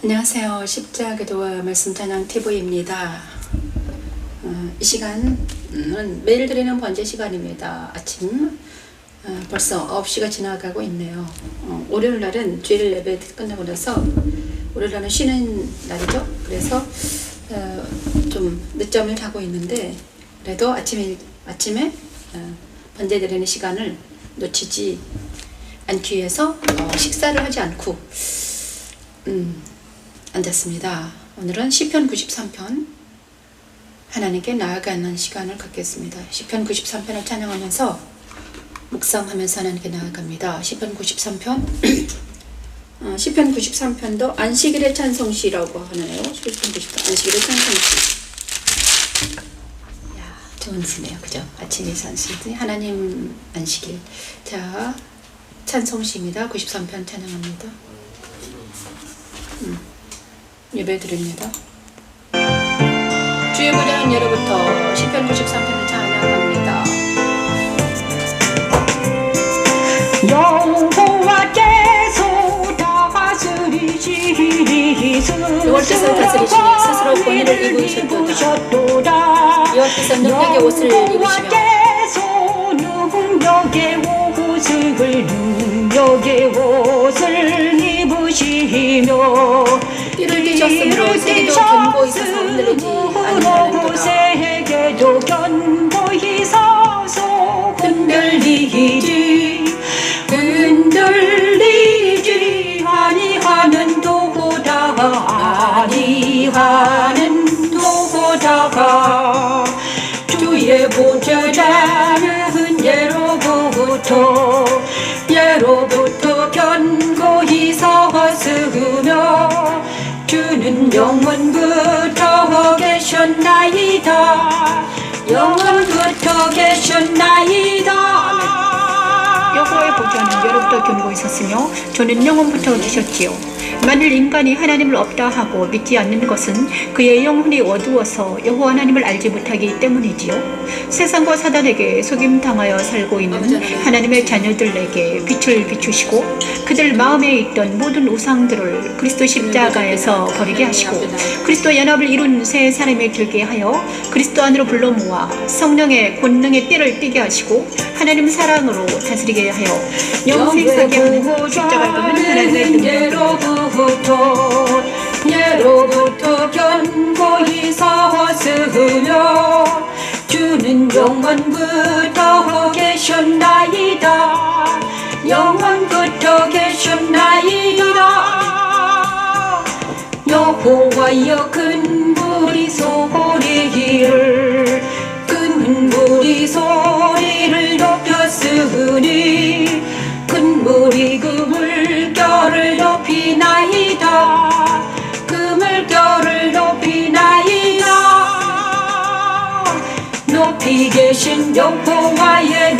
안녕하세요. 십자기도와 말씀 찬양 TV입니다. 이 시간은 매일 드리는 번제 시간입니다. 아침 벌써 9시가 지나가고 있네요. 월요일 날은 주일 예배 끝나고 나서 월요일 날은 쉬는 날이죠. 그래서 좀 늦잠을 자고 있는데 그래도 아침에 번제 드리는 시간을 놓치지 않기 위해서 식사를 하지 않고 앉았습니다. 오늘은 시편 93편 하나님께 나아가는 시간을 갖겠습니다. 시편 93편을 찬양하면서 묵상하면서 하나님께 나아갑니다. 시편 93편 시편 93편도 안식일의 찬송시라고 하네요. 시편 93편 안식일의 찬송시. 야, 좋은 시네요. 그죠? 아침에 산시 하나님 안식일. 자, 찬송시입니다. 93편 찬양합니다. 예배 드립니다. 주의 보좌는 예로부터 시편 93편을 찬양합니다. 여호와께서 다스리시니 여호와께서 다스리시니 스스로 권위를 입으셨도다. 여호와께서 능력의 옷을 입으시며 띠를 띠셨으므로 세계도 견고히 서서 흔들리지 아니하는도다. 세계도 견고히 서서 흔들리지 아니하는 도다 주의 보좌는 예로부터 견고히 서으며 주는 영원부터 계셨나이다. 여호와의 보좌는 예로부터 견고히 섰으며 저는 영원부터 계셨지요. 만일 인간이 하나님을 없다 하고 믿지 않는 것은 그의 영혼이 어두워서 여호와 하나님을 알지 못하기 때문이지요. 세상과 사단에게 속임당하여 살고 있는 하나님의 자녀들에게 빛을 비추시고 그들 마음에 있던 모든 우상들을 그리스도 십자가에서 버리게 하시고 그리스도 연합을 이룬 새 사람이 되게 하여 그리스도 안으로 불러 모아 성령의 권능의 띠를 띠게 하시고 하나님 사랑으로 다스리게 하여 영생 살게 하는 십자가를 보는 하나님의 능력입니다. 예로부터 견고히 서으며 주는 영원부터 계셨나이다. 여호와여 큰 무리 소리를 높였으니 큰 무리 그 물결을 높이나이다. 높이 계신 여호와의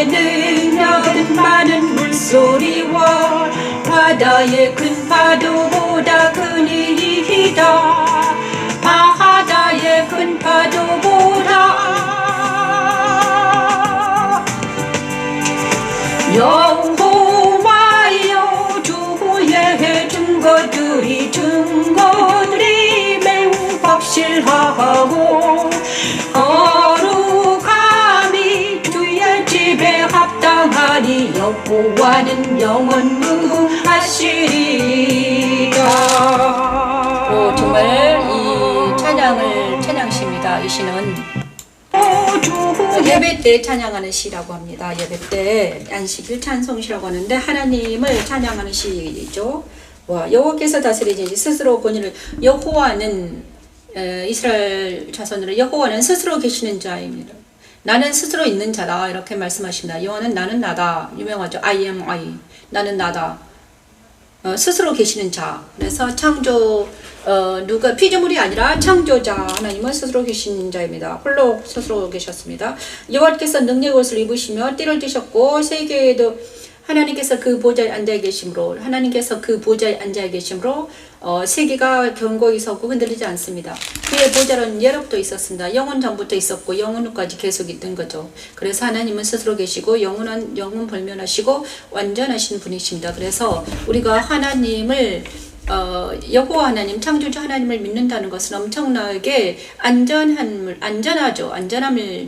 능력은 많은 물소리와 바다의 큰 파도보다 크니이다. 바다의 큰 파도보다 여호와여 주의 증거들이 매우 확실하고 거룩함이 주의 집에 합당하니 여호와는 영원무하시리다. 정말 이 찬양시입니다. 이 시는 예배 때 찬양하는 시라고 합니다. 예배 때 안식일 찬송시라고 하는데 하나님을 찬양하는 시죠. 여호와께서 다스리시니 스스로 권위를 여호와는 이스라엘 자손으로 여호와는 스스로 계시는 자입니다. 나는 스스로 있는 자다 이렇게 말씀하십니다. 여호와는 나는 나다 유명하죠. I am I 나는 나다 스스로 계시는 자. 그래서 창조 누가 피조물이 아니라 창조자 하나님은 스스로 계신 자입니다. 홀로 스스로 계셨습니다. 여호와께서 능력의 옷을 입으시며 띠를 띠셨고 세계에도 하나님께서 그 보좌에 앉아 계심으로 하나님께서 그 보좌에 앉아 계심으로 세계가 견고히 서고 흔들리지 않습니다. 그의 보좌는 예롭도 있었습니다. 영원 전부터 있었고 영원 후까지 계속 있던 거죠. 그래서 하나님은 스스로 계시고 영원 불면하시고 완전하신 분이십니다. 그래서 우리가 하나님을 여호와 하나님 창조주 하나님을 믿는다는 것은 엄청나게 안전함을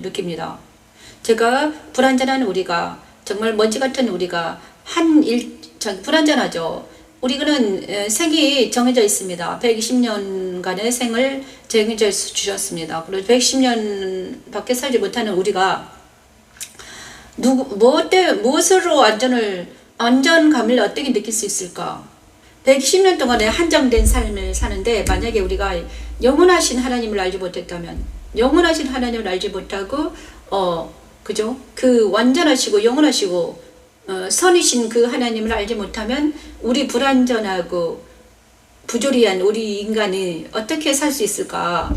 느낍니다. 제가 불안전한 우리가 정말 먼지 같은 우리가 불안전하죠. 우리는 생이 정해져 있습니다. 120년간의 생을 정해져 주셨습니다. 그리고 110년 밖에 살지 못하는 우리가 무엇으로 안전감을 어떻게 느낄 수 있을까? 120년 동안에 한정된 삶을 사는데 만약에 우리가 영원하신 하나님을 알지 못했다면, 영원하신 하나님을 알지 못하고 그죠? 그 완전하시고 영원하시고 선이신 그 하나님을 알지 못하면 우리 불완전하고 부조리한 우리 인간이 어떻게 살 수 있을까?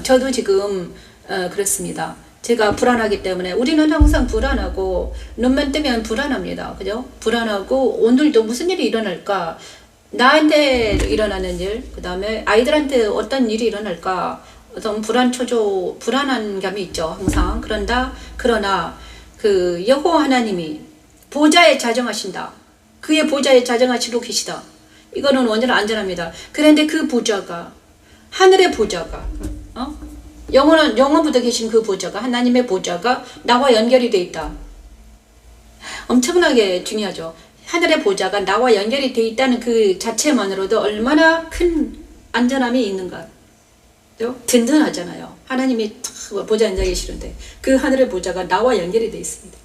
저도 지금 그렇습니다. 제가 불안하기 때문에 우리는 항상 불안하고 눈만 뜨면 불안합니다. 그죠? 불안하고 오늘도 무슨 일이 일어날까? 나한테 일어나는 일, 그 다음에 아이들한테 어떤 일이 일어날까? 어떤 불안한 감이 있죠. 항상. 그러나 그 여호와 하나님이 보좌에 자정하신다. 그의 보좌에 자정하시고 계시다. 이거는 완전 안전합니다. 그런데 그 보좌가 하늘의 보좌가 영원부터 계신 그 보좌가 하나님의 보좌가 나와 연결이 돼 있다. 엄청나게 중요하죠. 하늘의 보좌가 나와 연결이 돼 있다는 그 자체만으로도 얼마나 큰 안전함이 있는가. 든든하잖아요. 하나님이 보좌에 앉아 계시는데 그 하늘의 보좌가 나와 연결이 되어 있습니다.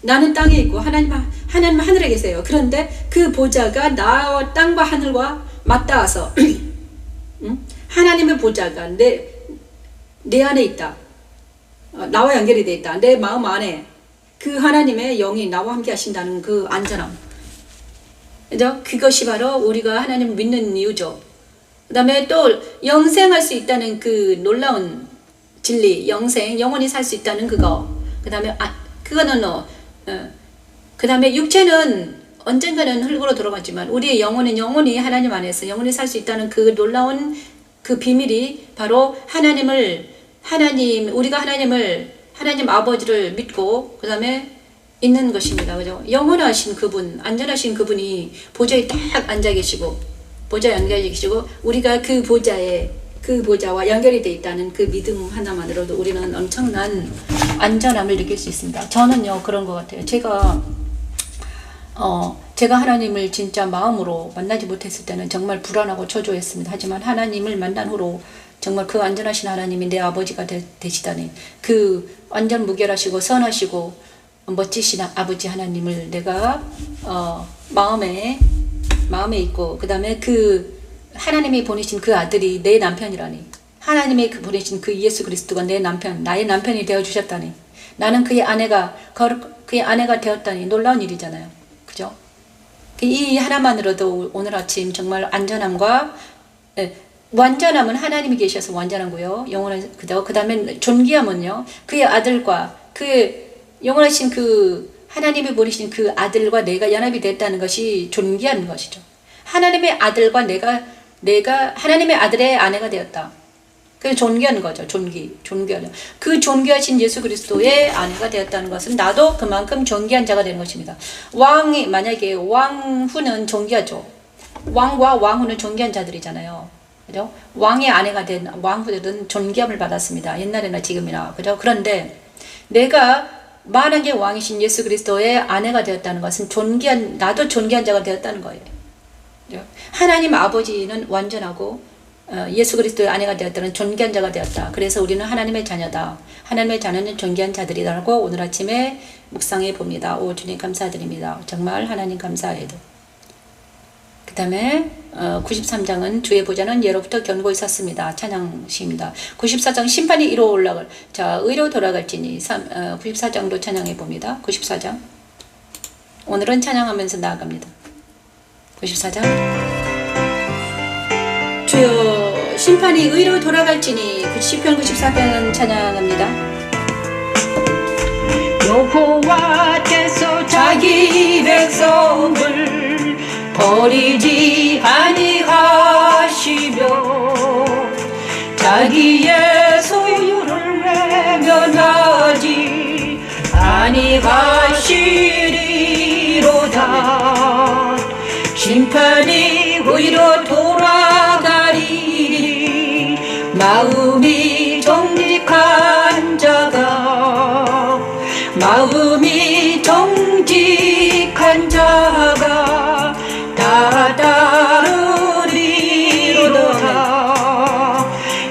나는 땅에 있고 하나님은 하늘에 계세요. 그런데 그 보좌가 나와 땅과 하늘과 맞닿아서 하나님의 보좌가 내 안에 있다. 나와 연결이 되어 있다. 내 마음 안에 그 하나님의 영이 나와 함께 하신다는 그 안전함. 그것이 바로 우리가 하나님을 믿는 이유죠. 그 다음에 또 영생할 수 있다는 그 놀라운 진리, 영원히 살 수 있다는 그거. 그 다음에 그 다음에 육체는 언젠가는 흙으로 돌아가지만 우리의 영혼은 영원히 하나님 안에서 영원히 살 수 있다는 그 놀라운 그 비밀이 바로 우리가 하나님 아버지를 믿고 그 다음에 있는 것입니다. 그죠? 영원하신 그분, 안전하신 그분이 보좌에 딱 앉아 계시고 보좌에 연결해 계시고 우리가 그 보좌와 연결이 되어 있다는 그 믿음 하나만으로도 우리는 엄청난 안전함을 느낄 수 있습니다. 저는요 그런 것 같아요. 제가 하나님을 진짜 마음으로 만나지 못했을 때는 정말 불안하고 초조했습니다. 하지만 하나님을 만난 후로 정말 그 안전하신 하나님이 내 아버지가 되시다니 그 완전 무결하시고 선하시고 멋지신 아버지 하나님을 내가 마음에 있고 그 다음에 그 하나님이 보내신 그 아들이 내 남편이라니 하나님이 보내신 그 예수 그리스도가 나의 남편이 되어주셨다니 나는 그의 아내가 되었다니 놀라운 일이잖아요. 그죠? 이 하나만으로도 오늘 아침 정말 안전함과 완전함은 하나님이 계셔서 완전한 거요. 영원한 그죠? 그 다음에 존귀함은요. 그의 아들과 그 영원하신 그 하나님이 보내신 그 아들과 내가 연합이 됐다는 것이 존귀한 것이죠. 하나님의 아들과 내가 하나님의 아들의 아내가 되었다. 그게 존귀한 거죠. 존귀하죠. 그 존귀하신 예수 그리스도의 아내가 되었다는 것은 나도 그만큼 존귀한 자가 되는 것입니다. 만약에 왕후는 존귀하죠. 왕과 왕후는 존귀한 자들이잖아요. 그죠? 왕의 아내가 된 왕후들은 존귀함을 받았습니다. 옛날이나 지금이나. 그죠? 그런데 내가 만왕의 왕이신 예수 그리스도의 아내가 되었다는 것은 나도 존귀한 자가 되었다는 거예요. 하나님 아버지는 완전하고 예수 그리스도의 아내가 되었다는 존귀한 자가 되었다. 그래서 우리는 하나님의 자녀다. 하나님의 자녀는 존귀한 자들이라고 오늘 아침에 묵상해 봅니다. 오 주님 감사드립니다. 정말 하나님 감사해요. 그 다음에 93장은 주의 보좌는 예로부터 견고히 섰습니다. 찬양시입니다. 94장 심판이 이로 올라갈 의로 돌아갈지니 94장도 찬양해 봅니다. 94장 오늘은 찬양하면서 나아갑니다. 94장 주여 심판이 의로 돌아갈지니 시편 94편 찬양합니다. 여호와께서 자기 버리지 아니하시며 자기의 소유를 외면하지 아니하시리로다. 심판이 오히려 돌아가리니 마음이 정직한 자가 다 따르리로다.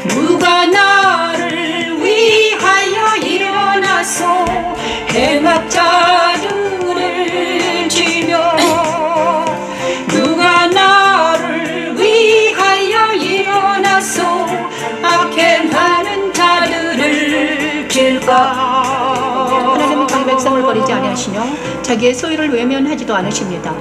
누가 나를 위하여 일어나서 행악자들을 치며 누가 나를 위하여 일어나서 악행하는 자들을 칠까. 하나님은 자기 백성을 버리지 아니하시며 자기의 소유를 외면하지도 않으십니다.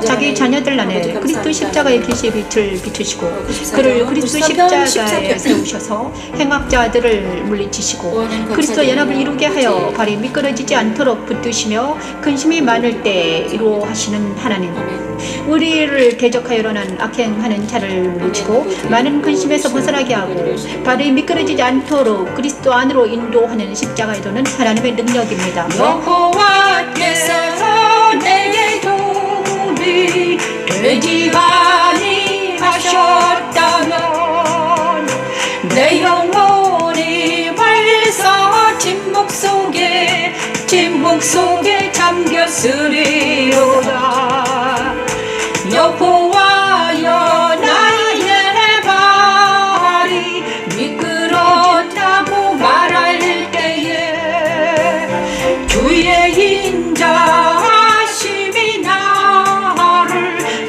자기 자녀들 안에 그리스도 십자가의 계시의 빛을 비추시고 그를 그리스도 십자가에 세우셔서 행악자들을 물리치시고 그리스도 연합을 이루게 하여 발이 미끄러지지 않도록 붙드시며 근심이 많을 때 이루어 하시는 하나님, 우리를 대적하여 일어난 악행하는 자를 물리치고 많은 근심에서 벗어나게 하고 발이 미끄러지지 않도록 그리스도 안으로 인도하는 십자가의 도는 하나님의 능력입니다. 여호와께서 내게 도움이 되지 아니하셨다면 내 영혼이 벌써 침묵 속에 잠겼으리로다. 여호와여 나의 발이 미끄럽다고 말할 때에 주의 인자하심이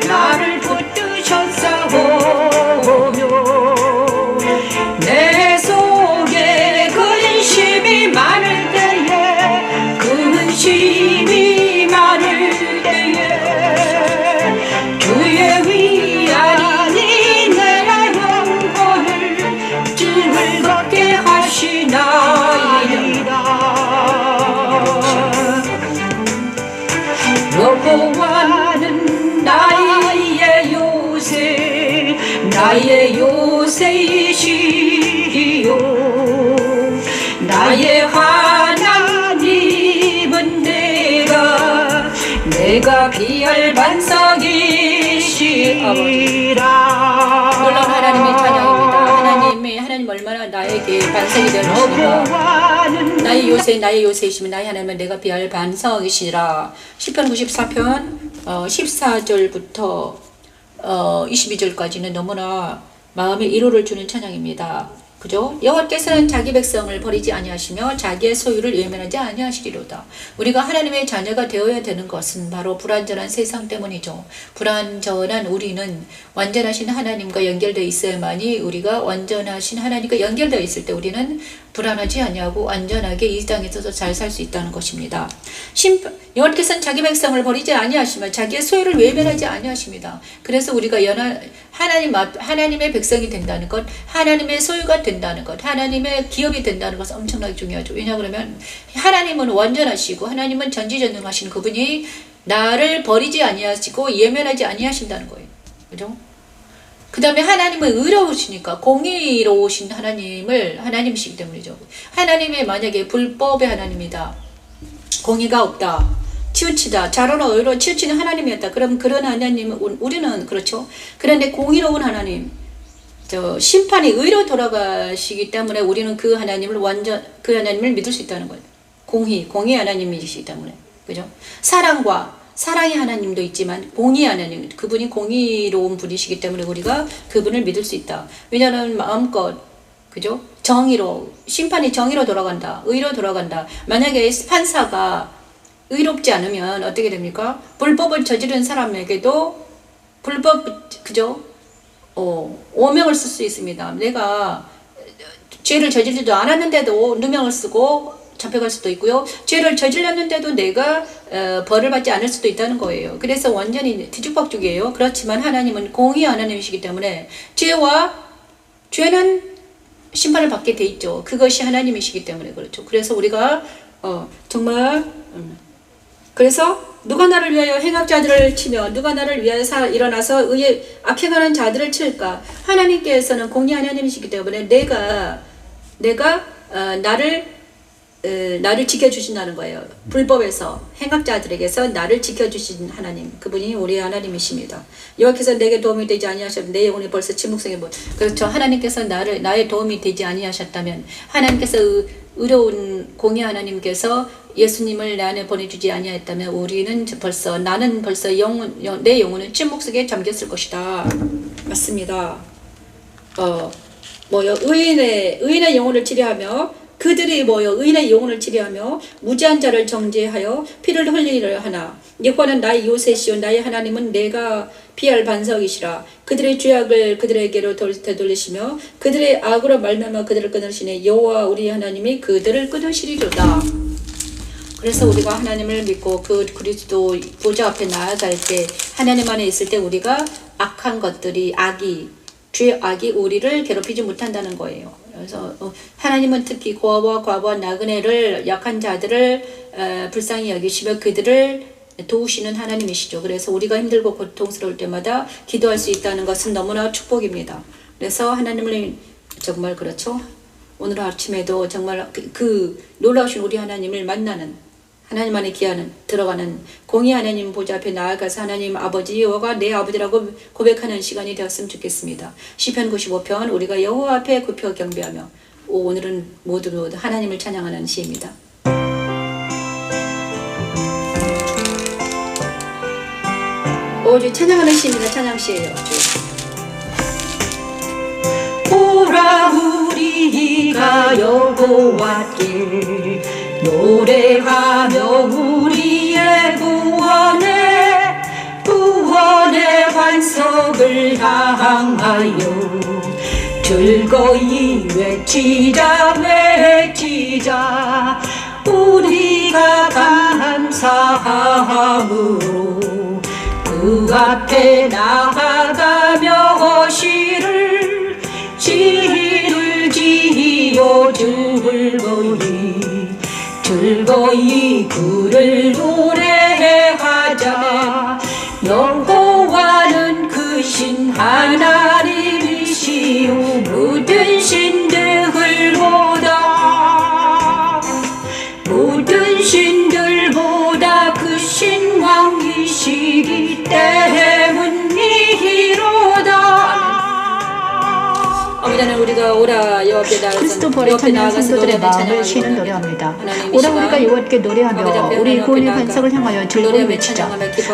나를 붙드셨사오며 내 속에 근심이 많을 때에 주의 위안이 내 영혼을 즐겁게 하시나이다. 여호와는 나의 요새이시요 나의 하나님은 내가 비할 반석이시라. 놀라운 하나님의 찬양입니다. 하나님 얼마나 나에게 반석이 되어주시는가. 나의 요새이시면 나의 하나님은 내가 비할 반석이시라. 시편 94편 14절부터 22절까지는 너무나 마음에 위로를 주는 찬양입니다. 그죠? 여호와께서는 자기 백성을 버리지 아니하시며 자기의 소유를 외면하지 아니하시리로다. 우리가 하나님의 자녀가 되어야 되는 것은 바로 불완전한 세상 때문이죠. 불완전한 우리는 완전하신 하나님과 연결되어 있어야만이 우리가 완전하신 하나님과 연결되어 있을 때 우리는 불안하지 아니하고 안전하게 이 땅에서도 잘 살 수 있다는 것입니다. 여호와께서는 자기 백성을 버리지 아니하시며 자기의 소유를 외면하지 아니하십니다. 그래서 우리가 하나님의 백성이 된다는 것, 하나님의 소유가 된다는 것, 하나님의 기업이 된다는 것은 엄청나게 중요하죠. 왜냐하면 하나님은 완전하시고 하나님은 전지전능하신 그분이 나를 버리지 아니하시고 예면하지 아니하신다는 거예요. 그죠? 그 다음에 하나님은 의로우시니까 공의로우신 하나님이시기 때문이죠. 하나님의 만약에 불법의 하나님이다, 공의가 없다, 치우치다, 자로나 의로 치우치는 하나님이었다. 그럼 그런 하나님은 우리는 그렇죠. 그런데 공의로운 하나님, 심판이 의로 돌아가시기 때문에 우리는 그 하나님을 하나님을 믿을 수 있다는 거예요. 공의 하나님이시기 때문에. 그죠? 사랑의 하나님도 있지만 공의 하나님, 그분이 공의로운 분이시기 때문에 우리가 그분을 믿을 수 있다. 왜냐하면 마음껏, 그죠? 심판이 정의로 돌아간다, 의로 돌아간다. 만약에 판사가 의롭지 않으면 어떻게 됩니까? 불법을 저지른 사람에게도 그죠? 오명을 쓸 수 있습니다. 내가 죄를 저지르지도 않았는데도 누명을 쓰고 잡혀갈 수도 있고요. 죄를 저질렀는데도 내가 벌을 받지 않을 수도 있다는 거예요. 그래서 완전히 뒤죽박죽이에요. 그렇지만 하나님은 공의 하나님이시기 때문에 죄는 심판을 받게 돼 있죠. 그것이 하나님이시기 때문에 그렇죠. 그래서 우리가 정말 그래서 누가 나를 위하여 행악자들을 치며 누가 나를 위하여 일어나서 의에 악행하는 자들을 칠까? 하나님께서는 공의 하나님이시기 때문에 내가 나를 지켜주신다는 거예요. 불법에서 행악자들에게서 나를 지켜주신 하나님, 그분이 우리 하나님이십니다. 여호와께서 내게 도움이 되지 아니하셨다면 내 영혼이 벌써 침묵성에 그렇죠. 하나님께서 나의 도움이 되지 아니하셨다면, 하나님께서 의로운 공의 하나님께서 예수님을 내 안에 보내주지 아니하였다면 나는 벌써 내 영혼은 침묵 속에 잠겼을 것이다. 맞습니다. 의인의 영혼을 치료하며 의인의 영혼을 치료하며 무지한 자를 정죄하여 피를 흘리려 하나 여호와는 나의 요새시요 나의 하나님은 내가 피할 반석이시라. 그들의 죄악을 그들에게로 되돌리시며 그들의 악으로 말미암아 그들을 끊으시니 여호와 우리 하나님이 그들을 끊으시리로다. 그래서 우리가 하나님을 믿고 그 그리스도 보좌 앞에 나아갈 때, 하나님 안에 있을 때 우리가 악한 것들이 죄악이 우리를 괴롭히지 못한다는 거예요. 그래서 하나님은 특히 고아와 과부와 나그네를, 약한 자들을 불쌍히 여기시며 그들을 도우시는 하나님이시죠. 그래서 우리가 힘들고 고통스러울 때마다 기도할 수 있다는 것은 너무나 축복입니다. 그래서 하나님을 정말 그렇죠. 오늘 아침에도 정말 그 놀라우신 우리 하나님을 만나는, 하나님 안에 들어가는 공의 하나님 보좌 앞에 나아가서 하나님 아버지 여호와가 내 아버지라고 고백하는 시간이 되었으면 좋겠습니다. 시편 95편 우리가 여호와 앞에 굽혀 경배하며, 오늘은 모두 하나님을 찬양하는 시입니다. 오직 찬양하는 시입니다. 찬양시예요. 오라 우리가 여호와께 노래하며 우리의 구원의 반석을 향하여 즐거이 외치자 우리가 감사함으로 그 앞에 나아가며 시를 지어 즐거이 그를 노래하자. 여호와는 그 신 하나님이시요 모든 신들보다 그 신왕이시기 때문이로다. 아버지는 우리가 오라 여호와 앞에 나아가서 크리스토퍼의 찬양 성도들의 마음을 쉬는 노래합니다. 오라 우리가 여호와께 노래하며 우리 구원의 반석을 향하여 즐거이 외치자.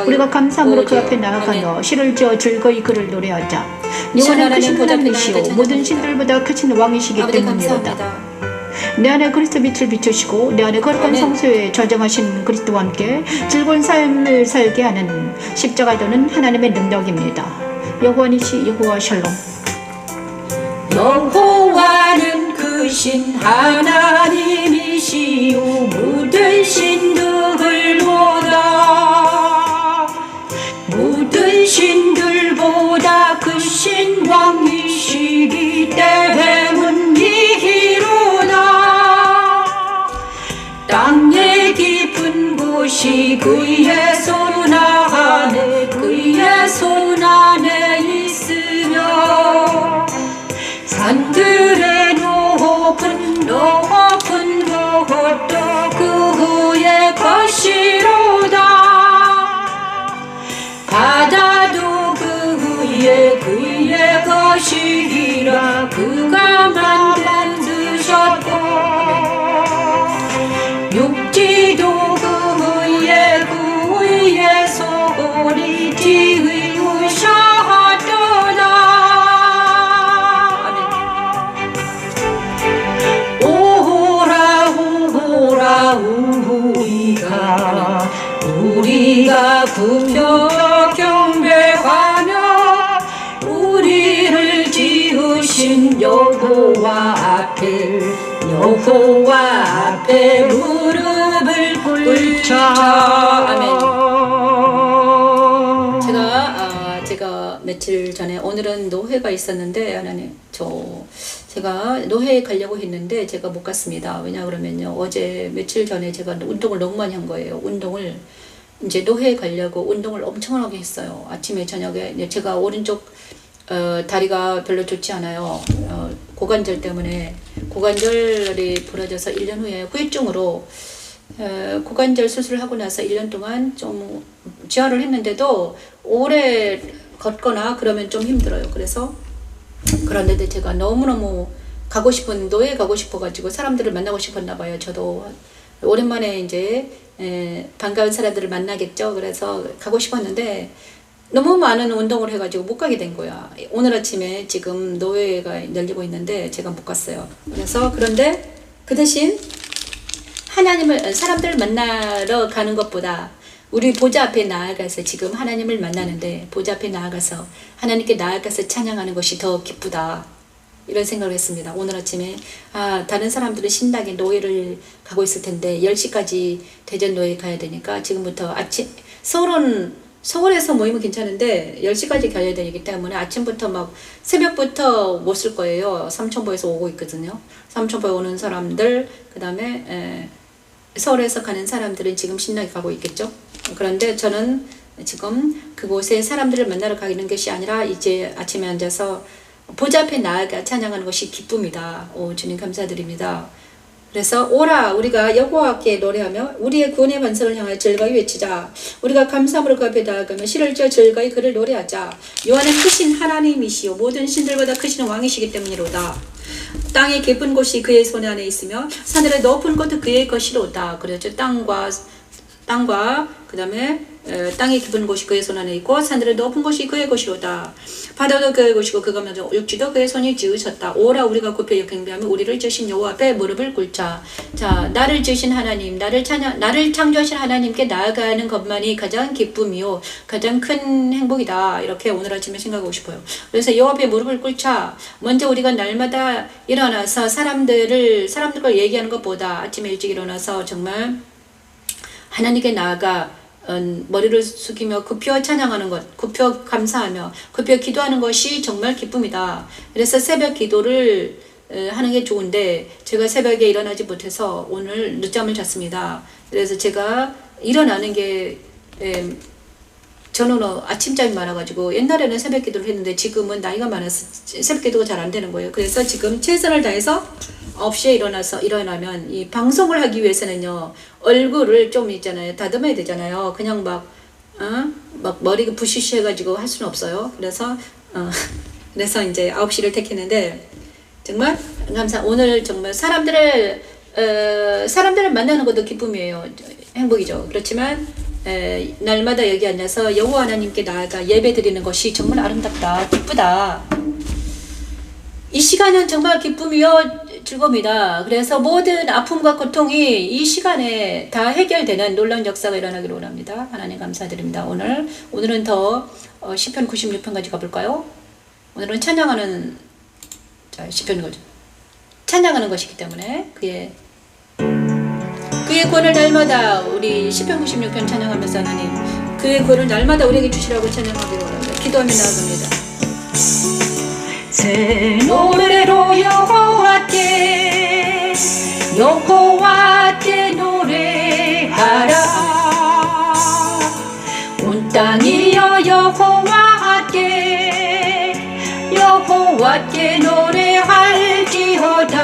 우리가 감사함으로 그 앞에 나아가며 시를 지어 즐거이 그를 노래하자. 여호와는 크신 하나님이시오 모든 신들보다 크신 왕이시기 때문이로다. 내 안에 그리스도 빛을 비추시고 내 안에 거룩한 성소에 저장하신 그리스도와 함께 즐거운 삶을 살게 하는 십자가에 도는 하나님의 능력입니다. 여호와니시 여호와 샬롬. 여호와는 그 신 하나님이시요 모든 신들보다 그 신왕이시기 때문이로다. 땅의 깊은 곳이 그의 손 안에 있으며 산들의 높은 것도 그의 것이로다. 바다도 그의 것이라 그가 만드셨고 육지도 그의 소리 띄우셨도다. 오라 우리가 굽혀 경배하며 우리를 지으신 여호와 앞에 무릎을 꿇자. 아멘. 제가 며칠 전에, 오늘은 노회가 있었는데 하나님 제가 노회에 가려고 했는데 제가 못 갔습니다. 왜냐 그러면요, 어제 며칠 전에 제가 운동을 너무 많이 한 거예요. 운동을 이제 노회에 가려고 운동을 엄청나게 했어요. 아침에 저녁에 이제 제가 오른쪽 다리가 별로 좋지 않아요. 고관절 때문에 고관절이 부러져서 1년 후에 후유증으로 고관절 수술을 하고 나서 1년 동안 좀 지혈을 했는데도 오래 걷거나 그러면 좀 힘들어요. 그래서 그런데도 제가 너무너무 가고 싶은 노예에 가고 싶어가지고 사람들을 만나고 싶었나 봐요. 저도 오랜만에 이제 반가운 사람들을 만나겠죠. 그래서 가고 싶었는데 너무 많은 운동을 해가지고 못 가게 된 거야. 오늘 아침에 지금 노예가 열리고 있는데 제가 못 갔어요. 그래서 그런데 그 대신 하나님을 사람들을 만나러 가는 것보다 우리 보좌 앞에 나아가서 지금 하나님을 만나는데 보좌 앞에 나아가서 하나님께 나아가서 찬양하는 것이 더 기쁘다. 이런 생각을 했습니다. 오늘 아침에 다른 사람들은 신나게 노예를 가고 있을 텐데 10시까지 대전 노예 가야 되니까 지금부터 아침 서울에서 모이면 괜찮은데 10시까지 가야 되기 때문에 아침부터 막 새벽부터 못 쓸 거예요. 삼천포에서 오고 있거든요. 삼천포에 오는 사람들 그 다음에 서울에서 가는 사람들은 지금 신나게 가고 있겠죠. 그런데 저는 지금 그곳에 사람들을 만나러 가는 것이 아니라 이제 아침에 앉아서 보좌 앞에 나아가 찬양하는 것이 기쁨이다. 오, 주님 감사드립니다. 그래서 오라 우리가 여호와께 노래하며 우리의 구원의 반석을 향하여 즐거이 외치자. 우리가 감사함으로 그 앞에 나아가며 시를 지어 즐거이 그를 노래하자. 요한은 크신 하나님이시요 모든 신들보다 크신 왕이시기 때문이로다. 땅의 깊은 곳이 그의 손 안에 있으며 하늘의 높은 곳도 그의 것이로다. 그렇죠. 땅과 그 다음에 땅의 깊은 곳이 그의 손 안에 있고 하늘의 높은 곳이 그의 것이로다. 바다도 그의 것이고 그가 만든 육지도 그의 손이 지으셨다. 오라 우리가 굽혀 경배하며 우리를 지으신 여호와 앞에 무릎을 꿇자. 자, 나를 지으신 하나님, 나를 창조하신 하나님께 나아가는 것만이 가장 기쁨이요 가장 큰 행복이다. 이렇게 오늘 아침에 생각하고 싶어요. 그래서 여호와 앞에 무릎을 꿇자. 먼저 우리가 날마다 일어나서 사람들과 얘기하는 것보다 아침에 일찍 일어나서 정말 하나님께 나아가 머리를 숙이며 굽혀 찬양하는 것, 굽혀 감사하며 굽혀 기도하는 것이 정말 기쁨이다. 그래서 새벽 기도를 하는 게 좋은데 제가 새벽에 일어나지 못해서 오늘 늦잠을 잤습니다. 그래서 제가 일어나는 게 저는 아침잠이 많아가지고 옛날에는 새벽 기도를 했는데 지금은 나이가 많아서 새벽 기도가 잘 안 되는 거예요. 그래서 지금 최선을 다해서 9시에 일어나면 이 방송을 하기 위해서는요 얼굴을 좀 있잖아요 다듬어야 되잖아요. 그냥 막 머리가 부시시 해가지고 할 수는 없어요. 그래서 이제 9시를 택했는데 정말 오늘 정말 사람들을 만나는 것도 기쁨이에요. 행복이죠. 그렇지만 날마다 여기 앉아서 여호와 하나님께 나아가 예배 드리는 것이 정말 아름답다, 기쁘다. 이 시간은 정말 기쁨이요 즐거움이다. 그래서 모든 아픔과 고통이 이 시간에 다 해결되는 놀라운 역사가 일어나기를 원합니다. 하나님 감사드립니다. 오늘은 더 시편 96편까지 가볼까요? 오늘은 찬양하는 시편인 거죠. 찬양하는 것이기 때문에 그의 구원을 날마다 우리 시편 96편 찬양하면서 하나님 그의 구원을 날마다 우리에게 주시라고 찬양하기를 원합니다. 기도하며 나아갑니다. 새 노래로 여호와께 노래하라. 온 땅이여 여호와께 노래할지어다.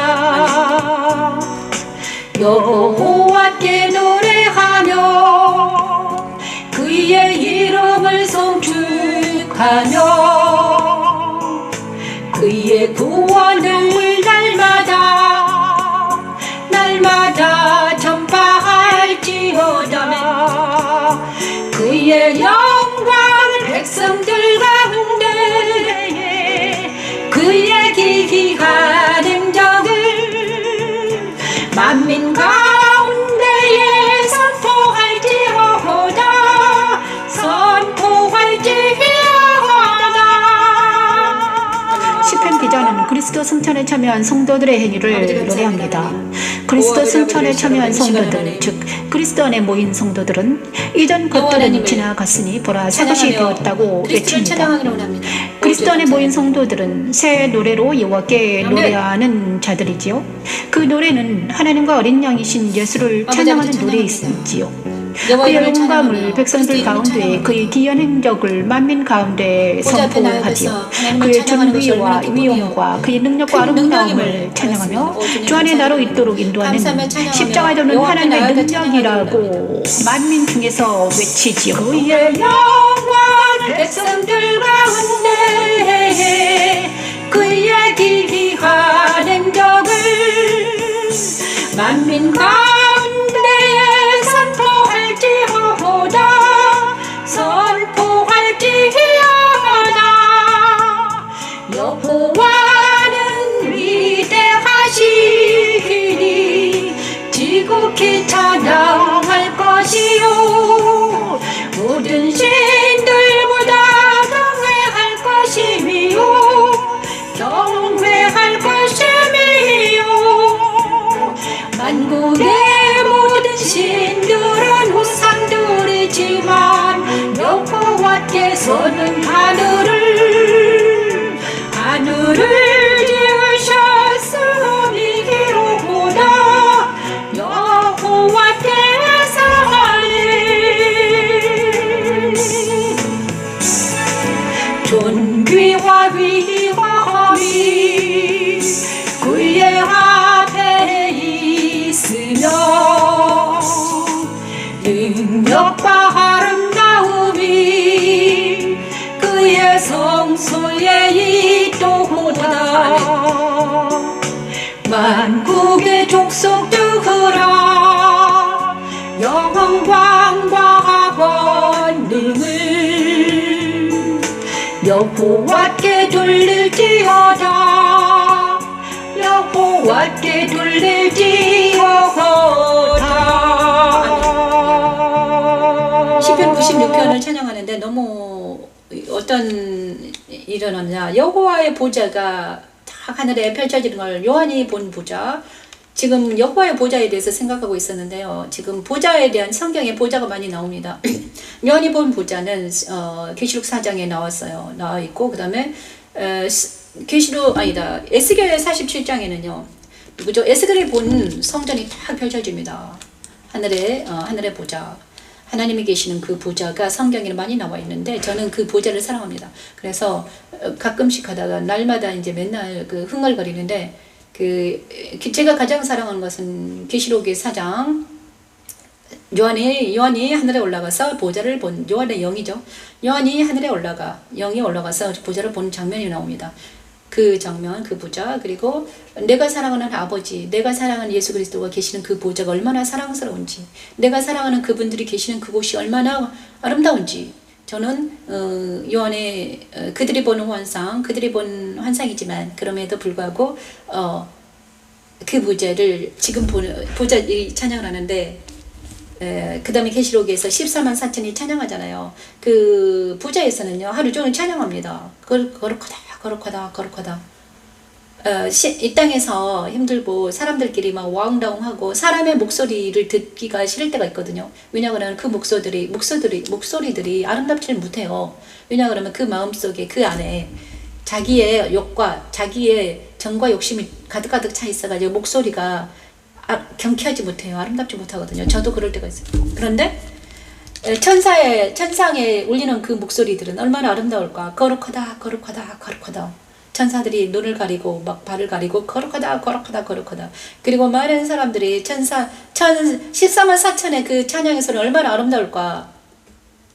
여호와께 노래하며 그의 이름을 송축하며 그의 구원을 날마다 전파할지어다. 그의 영광을 백성들 가운데 그의 기이한 행적을 만민 가운데에 선포할지어다. 시편 기자는 그리스도 승천에 참여한 성도들의 행위를 노래합니다. 그리스도 승천에 참여한 성도들, 즉 그리스도 안에 모인 성도들은 이전 것들은 지나갔으니 보라 새 것이 되었다고 외칩니다. 그리스도 안에 모인 성도들은 새 노래로 여호와께 노래하는 자들이지요. 그 노래는 하나님과 어린 양이신 예수를 찬양하는 노래이지요. 여호와 그의 이름을 영광을 찬양하며 백성들 그리스도 이름을 가운데 찬양하며 그의 기이한 행적을 만민 가운데 보좌 앞에 선포하지요. 나아가서 하나님을 그의 찬양하는 것이 존귀와 얼마나 기쁨이요. 위엄과 그의 능력과 큰 아름다움을 능력임을 찬양하며 알았습니다. 주님 주 안에 나로 감사합니다. 있도록 인도하는 감사하며 찬양하며 십자가에 도는 여호와 앞에 하나님의 나아가 능력이라고 만민 중에서 외치지요. 그의 영광을 백성들 가운데 그의 기이한 행적을 만민 가운데에 선포할지어다 여호와는 위대하시니 지극히 찬양할 것이요 모든 신들보다 경외할 것이며 경외할 것이며 만국의 모든 신들은 우상들이지만 여호와께서는 하늘을 지으셨으니로구나 여호와께서 하네 존귀와 위엄이 그의 앞에 있으며 능력과 아름다움이 그의 성소에 있도다 만국의 족속들아 영광과 권능을 여호와께 돌릴지어다 여호와께 돌릴지어다 시편 96편을 찬양하는데 너무 어떤 일어났냐. 여호와의 보좌가 딱 하늘에 펼쳐지는 걸 요한이 본 보좌. 지금 여호와의 보좌에 대해서 생각하고 있었는데요. 지금 보좌에 대한 성경에 보좌가 많이 나옵니다. 요한이 본 보좌는 계시록 4장에 나와 있고 그다음에 계시록 아니다. 에스겔 47장에는요. 누구죠? 에스겔이 본 성전이 딱 펼쳐집니다. 하늘의 보좌. 하나님이 계시는 그 보좌가 성경에는 많이 나와 있는데 저는 그 보좌를 사랑합니다. 그래서 가끔씩 하다가 날마다 이제 맨날 그 흥얼거리는데 제가 가장 사랑하는 것은 계시록의 4장 요한이 하늘에 올라가서 보좌를 본 요한의 영이죠. 요한이 하늘에 영이 올라가서 보좌를 본 장면이 나옵니다. 그 장면, 그 보좌, 그리고 내가 사랑하는 아버지, 내가 사랑하는 예수 그리스도가 계시는 그 보좌가 얼마나 사랑스러운지, 내가 사랑하는 그분들이 계시는 그곳이 얼마나 아름다운지, 저는 요한의 그들이 본 환상이지만 그럼에도 불구하고 그 보좌를 지금 보좌 찬양을 하는데 그 다음에 계시록에서 14만 4천이 찬양하잖아요. 그 보좌에서는요 하루 종일 찬양합니다. 거룩하다. 이 땅에서 힘들고 사람들끼리 막 와웅다웅하고 사람의 목소리를 듣기가 싫을 때가 있거든요. 왜냐하면 그 목소리들이 아름답지를 못해요. 왜냐하면 그 마음속에 그 안에 자기의 욕과 자기의 정과 욕심이 가득가득 차 있어가지고 목소리가 경쾌하지 못해요. 아름답지 못하거든요. 저도 그럴 때가 있어요. 그런데 천상에 울리는 그 목소리들은 얼마나 아름다울까. 거룩하다. 천사들이 눈을 가리고 막 발을 가리고 거룩하다. 그리고 많은 사람들이 14만 4천의 그 찬양의 소리는 얼마나 아름다울까.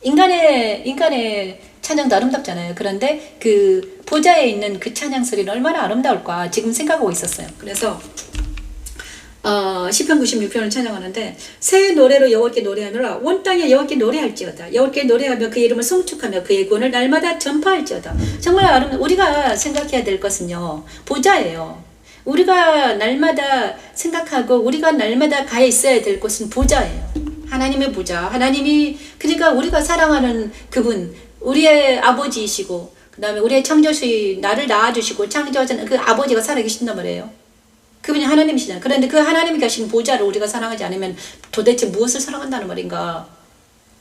인간의 찬양도 아름답잖아요. 그런데 그 보좌에 있는 그 찬양 소리는 얼마나 아름다울까 지금 생각하고 있었어요. 그래서 시편 96편을 찬양하는데 새 노래로 여호와께 노래하노라. 온 땅에 여호와께 노래할지어다. 여호와께 노래하며 그의 이름을 송축하며 그의 구원을 날마다 전파할지어다. 정말 우리가 생각해야 될 것은요 보좌예요. 우리가 날마다 생각하고 우리가 날마다 가 있어야 될 곳은 보좌예요. 하나님의 보좌. 하나님이 그러니까 우리가 사랑하는 그분, 우리의 아버지이시고 그 다음에 우리의 창조주의 나를 낳아주시고 창조하는 그 아버지가 살아계신단 말이에요. 그분이 하나님이시잖아요. 그런데 그 하나님이 계신 보좌를 우리가 사랑하지 않으면 도대체 무엇을 사랑한다는 말인가?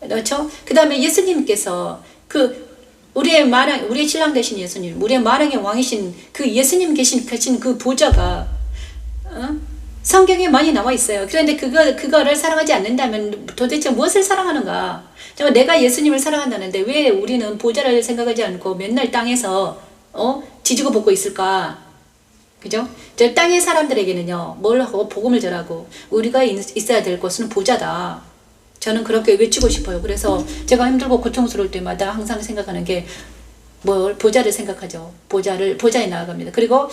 그렇죠? 그 다음에 예수님께서 우리의 신랑 되신 예수님, 우리의 마랑의 왕이신 그 예수님 계신 그 보좌가 성경에 많이 나와 있어요. 그런데 그거를 사랑하지 않는다면 도대체 무엇을 사랑하는가? 정말 내가 예수님을 사랑한다는데 왜 우리는 보좌를 생각하지 않고 맨날 땅에서 지지고 볶고 있을까? 그죠? 저 땅의 사람들에게는요, 뭘 하고 복음을 전하고 우리가 있어야 될 것은 보좌다. 저는 그렇게 외치고 싶어요. 그래서 제가 힘들고 고통스러울 때마다 항상 생각하는 게 뭘 보좌를 생각하죠. 보좌에 나아갑니다. 그리고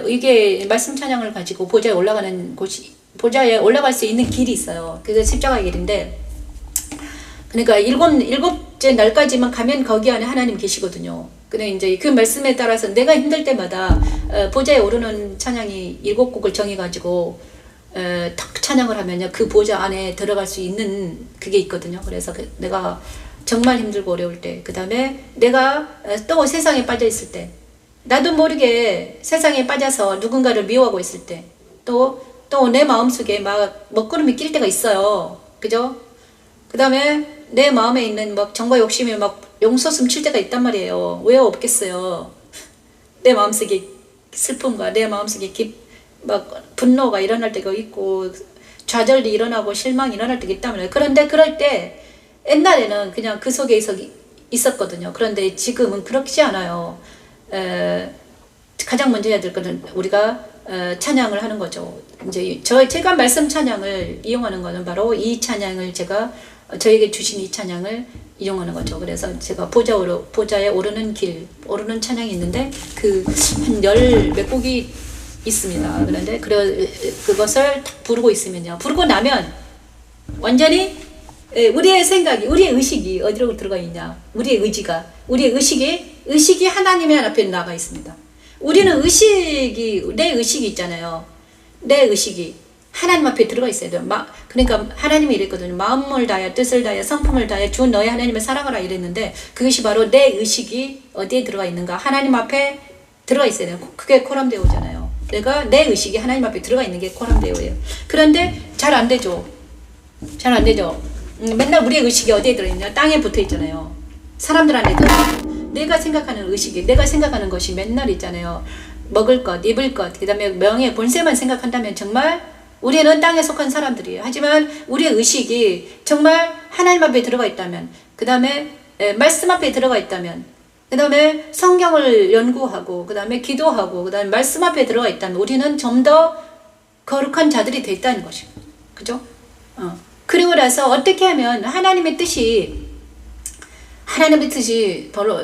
이게 말씀 찬양을 가지고 보좌에 올라가는 곳이 보좌에 올라갈 수 있는 길이 있어요. 그게 십자가의 길인데, 그러니까 일곱째 날까지만 가면 거기 안에 하나님 계시거든요. 근데 이제 그 말씀에 따라서 내가 힘들 때마다 보좌에 오르는 찬양이 7곡을 정해가지고 탁 찬양을 하면요, 그 보좌 안에 들어갈 수 있는 그게 있거든요. 그래서 내가 정말 힘들고 어려울 때, 그 다음에 내가 또 세상에 빠져 있을 때, 나도 모르게 세상에 빠져서 누군가를 미워하고 있을 때, 또 내 마음속에 막 먹구름이 낄 때가 있어요. 그죠? 그 다음에 내 마음에 있는 막 정과 욕심이 막 용솟음 칠 때가 있단 말이에요. 왜 없겠어요? 내 마음속에 슬픔과 내 마음속에 막 분노가 일어날 때가 있고, 좌절이 일어나고 실망이 일어날 때가 있단 말이에요. 그런데 그럴 때 옛날에는 그냥 그 속에 있었거든요. 그런데 지금은 그렇지 않아요. 가장 먼저 해야 될 것은 우리가 찬양을 하는 거죠. 이제 제가 말씀 찬양을 이용하는 것은 바로 이 찬양을 저에게 주신 이 찬양을 이용하는 거죠. 그래서 제가 보좌에 오르는 오르는 찬양이 있는데 한 10몇 곡이 있습니다. 그런데 그것을 부르고 있으면요, 부르고 나면 완전히 우리의 생각이, 우리의 의식이 어디로 들어가 있냐? 우리의 의식이 하나님의 앞에 나가 있습니다. 우리는 내 의식이 있잖아요. 내 의식이 하나님 앞에 들어가 있어야 돼요. 그러니까 하나님이 이랬거든요. 마음을 다하여 뜻을 다하여 성품을 다하여 주 너의 하나님을 사랑하라 이랬는데, 그것이 바로 내 의식이 어디에 들어가 있는가? 하나님 앞에 들어가 있어야 돼요. 그게 코람데오잖아요. 내 의식이 하나님 앞에 들어가 있는 게 코람데오예요. 그런데 잘 안 되죠. 맨날 우리의 의식이 어디에 들어있냐? 땅에 붙어 있잖아요. 사람들한테 내가 생각하는 의식이, 내가 생각하는 것이 맨날 있잖아요. 먹을 것, 입을 것, 그 다음에 명예, 본세만 생각한다면 정말 우리는 땅에 속한 사람들이에요. 하지만 우리의 의식이 정말 하나님 앞에 들어가 있다면, 그 다음에 말씀 앞에 들어가 있다면, 그 다음에 성경을 연구하고, 그 다음에 기도하고, 그 다음에 말씀 앞에 들어가 있다면 우리는 좀 더 거룩한 자들이 돼 있다는 것이죠. 그죠? 그리고 나서 어떻게 하면 하나님의 뜻이 하나님의 뜻이 바로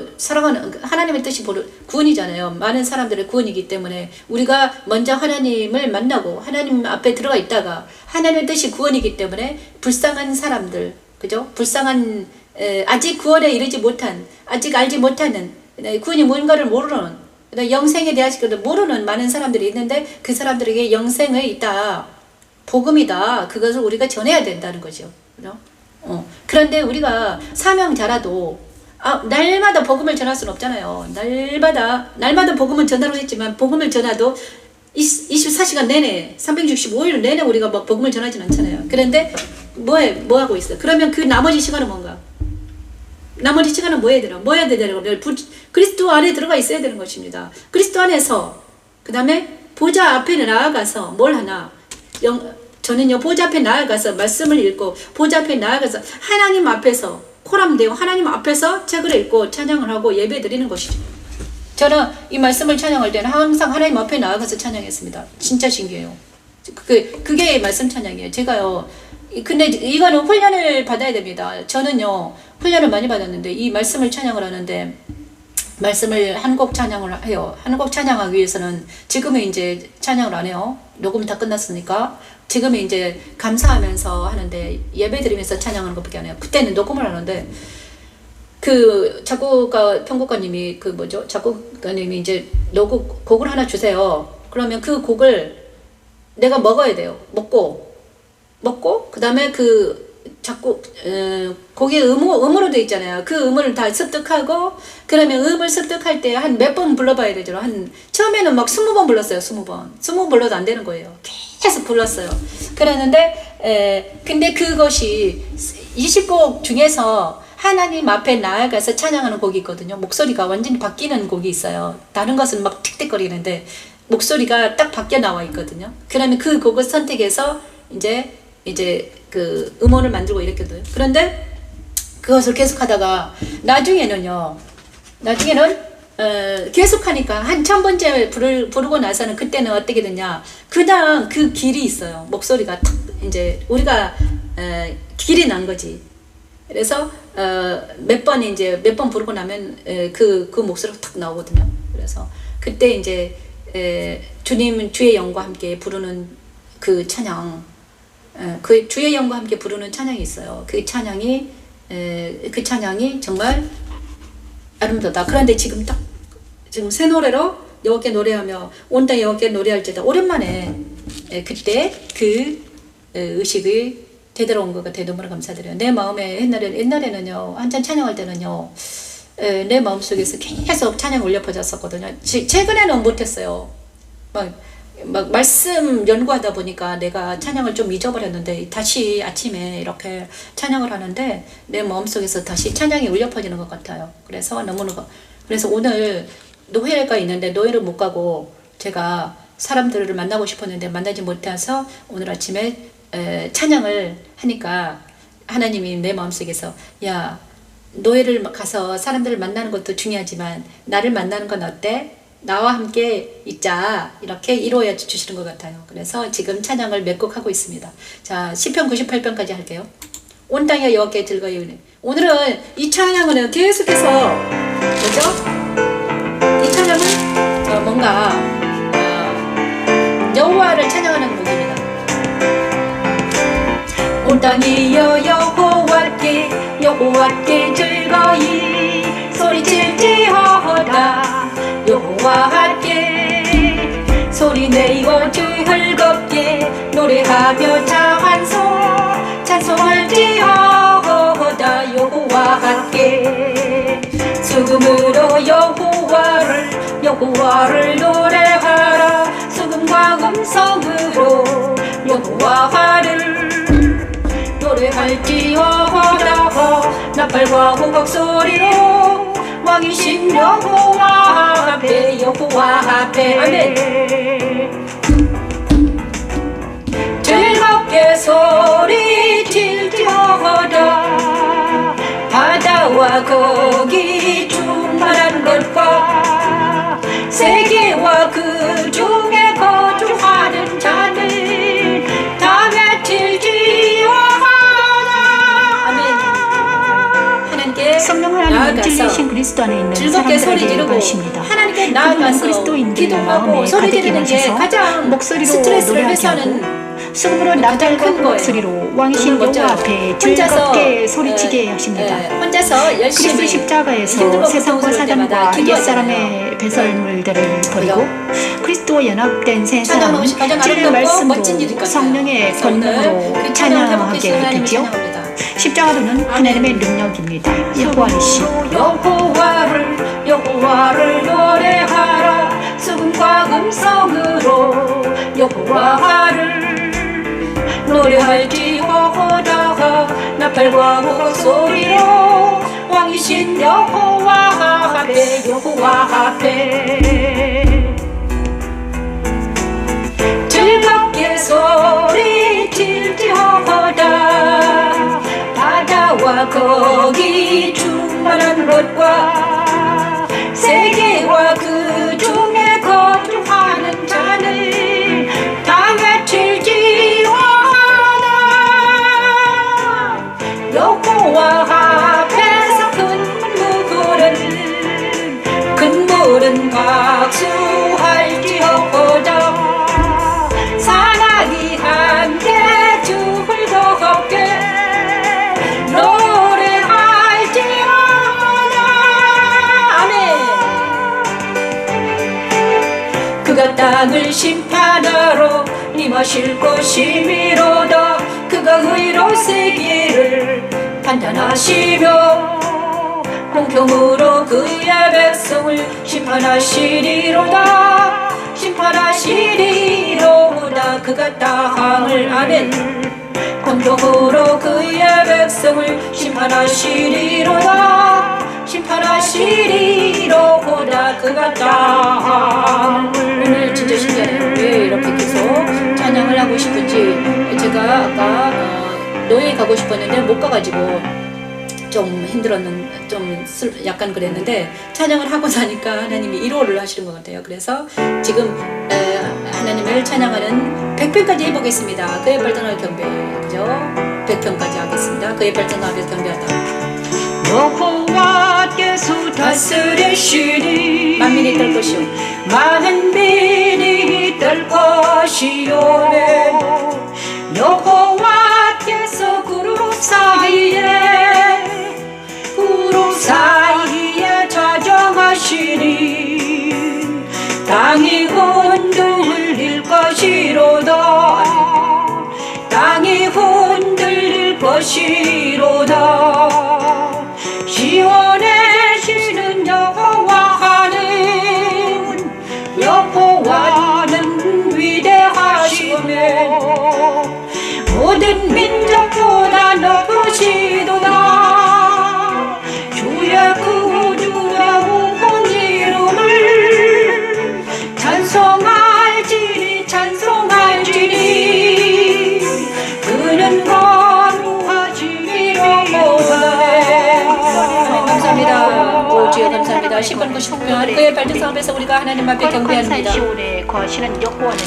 구원이잖아요. 많은 사람들의 구원이기 때문에 우리가 먼저 하나님을 만나고 하나님 앞에 들어가 있다가, 하나님의 뜻이 구원이기 때문에 불쌍한 사람들, 그죠? 불쌍한 아직 구원에 이르지 못한, 아직 알지 못하는, 구원이 뭔가를 모르는, 영생에 대해서 모르는 많은 사람들이 있는데, 그 사람들에게 영생이 있다, 복음이다, 그것을 우리가 전해야 된다는 거죠. 그죠? 그런데 우리가 사명자라도 날마다 복음을 전할 수는 없잖아요. 날마다 복음을 전하라고 했지만, 복음을 전해도 24시간 내내 365일 내내 우리가 막 복음을 전하진 않잖아요. 그런데 뭐 하고 있어? 그러면 그 나머지 시간은 뭔가? 나머지 시간은 뭐 해야 되냐고, 그리스도 안에 들어가 있어야 되는 것입니다. 그리스도 안에서, 그 다음에 보좌 앞에 나아가서 뭘 하나? 저는요, 보좌 앞에 나아가서 말씀을 읽고, 보좌 앞에 나아가서 하나님 앞에서 코람데오, 하나님 앞에서 책을 읽고 찬양을 하고 예배 드리는 것이죠. 저는 이 말씀을 찬양할 때는 항상 하나님 앞에 나아가서 찬양했습니다. 진짜 신기해요. 그게 말씀 찬양이에요. 제가요, 근데 이거는 훈련을 받아야 됩니다. 저는요, 훈련을 많이 받았는데, 이 말씀을 찬양을 하는데, 말씀을 한 곡 찬양을 해요. 한 곡 찬양하기 위해서는 지금은 이제 찬양을 안 해요. 녹음 다 끝났으니까. 지금은 이제 감사하면서 하는데, 예배 드리면서 찬양하는 것밖에 안 해요. 그때는 녹음을 하는데, 편곡가님이 작곡가님이 이제 곡을 하나 주세요. 그러면 그 곡을 내가 먹어야 돼요. 먹고 그 다음에 곡이 음으로 돼 있잖아요. 그 음을 다 습득하고, 그러면 음을 습득할 때 한 몇 번 불러봐야 되죠. 처음에는 막 20번 불렀어요. 20번 불러도 안 되는 거예요. 계속 불렀어요. 그랬는데, 근데 그것이 20곡 중에서 하나님 앞에 나아가서 찬양하는 곡이 있거든요. 목소리가 완전히 바뀌는 곡이 있어요. 다른 것은 막 틱틱거리는데, 목소리가 딱 바뀌어 나와 있거든요. 그러면 그 곡을 선택해서 이제 그 음원을 만들고 이렇게 돼요. 그런데 그것을 계속하다가 나중에는 계속하니까 한 1000번째 부르고 나서는 그때는 어떻게 되냐, 그냥 그 길이 있어요. 목소리가 탁 이제 우리가 길이 난 거지. 그래서 몇 번 부르고 나면 그 목소리가 탁 나오거든요. 그래서 그때 이제 주님은 주의 영과 함께 부르는 그 찬양, 그 주의 영과 함께 부르는 찬양이 있어요. 그 찬양이 정말 아름답다. 그런데 지금 새 노래로 여호와께 노래하며 온 땅 여호와께 노래할 때다. 오랜만에 그때 그 의식이 되돌아온 것 같아요. 너무나 감사드려요. 내 마음에 옛날에는요, 한참 찬양할 때는요, 내 마음속에서 계속 찬양 울려 퍼졌었거든요. 최근에는 못했어요. 막 말씀 연구하다 보니까 내가 찬양을 좀 잊어버렸는데 다시 아침에 이렇게 찬양을 하는데 내 마음속에서 다시 찬양이 울려 퍼지는 것 같아요. 그래서 오늘 노회가 있는데 노회를 못 가고 제가 사람들을 만나고 싶었는데 만나지 못해서 오늘 아침에 찬양을 하니까 하나님이 내 마음속에서, 야, 노예를 가서 사람들을 만나는 것도 중요하지만 나를 만나는 건 어때? 나와 함께 있자. 이렇게 이루어 주시는 것 같아요. 그래서 지금 찬양을 몇 곡 하고 있습니다. 자, 시편 98편까지 할게요. 온 땅에 여호와께 즐거이. 오늘은 이 찬양은 계속해서 뭐죠? 이 찬양은 뭔가 여호와를 찬양하는 곡입니다. 온 땅이여 여호와께 즐거이 소리칠지어다. 여호와께 소리내어 즐겁게 노래하며 찬송할지어다. 여호와께 수금으로 여호와를 노래하라. 수금과 음성으로 여호와를 노래할지어다. 나팔과 호각 소리로 왕이신 여호와 앞에 아멘. 즐겁게 소리칠지어다. 바다와 거기 충만한 것과 세계와 그 중에 거주하는 자들 다 외칠지어다. 성령 하나님은 진리신 그리스도 안에 있는 즐겁게 소리 사람들에게 지르고 임하십니다. 하나님께 나아가서 그리스도인들 기도하고 마음에 소리 가득 지르는 게 임하셔서 가장 목소리로 스트레스를 노래하게 하고 해소하는 수금으로 가장 나팔과 큰 거예요. 목소리로 왕이신 멋져요. 여호와 앞에 혼자서, 즐겁게 소리치게 하십니다. 혼자서 열심히 그리스도 십자가에서 힘들고 세상과 고통스러울 때마다 사단과 옛사람의 기도하잖아요. 배설물들을 버리고 그리스도와 연합된 새 찬양 사람 너무 가장 찌를 아름답고 멋진 일일 말씀도 같아요. 성령의 그래서 오늘 권능으로 그 찬양 찬양하게 회복해주신 하나님을 되지요. 찬양합니다. 십자가로는 하나님의 능력입니다. 여호와이시 여호와를 노래하라. 수금과 음성으로 여호와를 노래할지어다. 나팔과 호각 소리로 왕이신 여호와 앞에 즐겁게 소리칠지어다. 바다와 거기 충만한 것과 세계와 그 중에 거주하는 자를 다 외칠지어다. 여호와 앞에서 큰 물은 박수할지어다. 사랑이 함께 즐겁게 노래할지어다. 아멘. 그가 땅을 심판하러 임하실 것이미로다. 그가 의로 세계를 판단하시며 공평으로 그의 백성을 심판하시리로다. 그가 땅을 아멘. 공평으로 그의 백성을 심판하시리로다. 그가 땅을 오늘 진짜 가고 싶었는데 못 가가지고 좀 약간 그랬는데 찬양을 하고 나니까 하나님이 위로를 하시는 것 같아요. 그래서 지금 하나님을 찬양하는 100편까지 해보겠습니다. 그의 발전을 경배, 그죠? 100편까지 하겠습니다. 그의 발전을 앞에서 경배하다. 여호와께서 다스리시니 만민이 떨 것이요 많은 민이 뜰 것이오매 여호와께서 구름 사이에 자정하시니 땅이 흔들릴 것이로다 땅이 흔들릴 것이로다 시온에 쉬는 여호와는 위대하시네 모든 민족보다 높으시도다 주의 구주라고 이름을 찬송할지니 그는 거룩하시리로다. 감사합니다. 오 주여 감사합니다. 10번 99편 그의 발전 앞에서 우리가 하나님 앞에 경배합니다. 시온에 거하시는 여호와는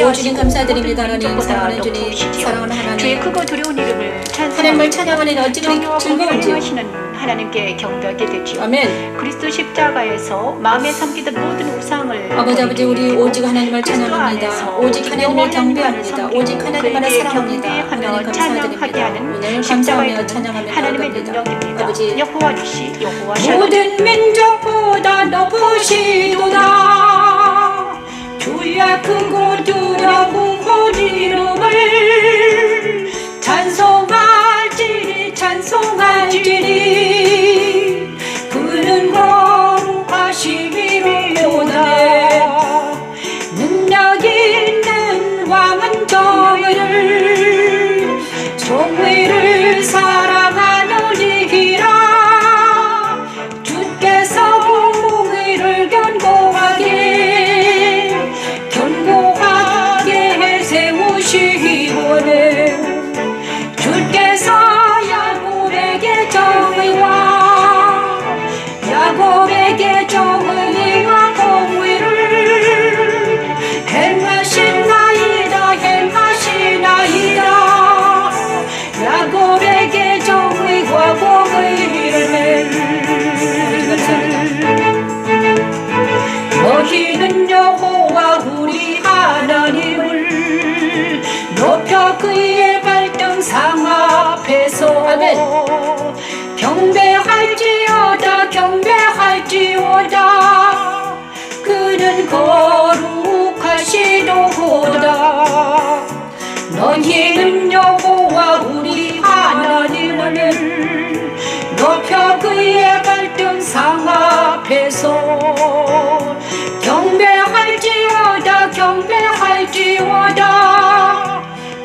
오 주님 감사드립니다. 하나님 사랑하는 주님 사랑하는 주의 하나님 크고 두려운 이름을 하나님을 찬양하니 어찌 그리 즐거운지 하시는 하나님께 경배하게 되지요. 아멘. 그리스도 십자가에서 마음에 삼기던 모든 우상을 아버지 우리 오직 하나님을 찬양합니다. 오직 하나님을 경배합니다. 오직 하나님만을 사랑합니다. 하나님 감사드립니다. 오늘 감사하며 찬양하며 하나님의 나아갑니다. 능력입니다. 아버지 여호와니시 여호와 모든 민족보다 높으시도다 주의 크고 두려운 이름을 찬송할지니 그는 거룩하시리로다 능력 있는 왕은 정의를 사랑하느니라 주께서 공의를 견고하게 세우시오네 주께서 야곱에게 정의와 공의를 행하시나이다 야곱에게 정의와 공의를 너희는 여호와 우리 하나님을 높여 그의 발등상 앞에서 아멘. 경배할지어다 그는 거룩하시도다 너희는 여호와 우리 하나님을 높여 그의 발등상 앞에서 경배할지어다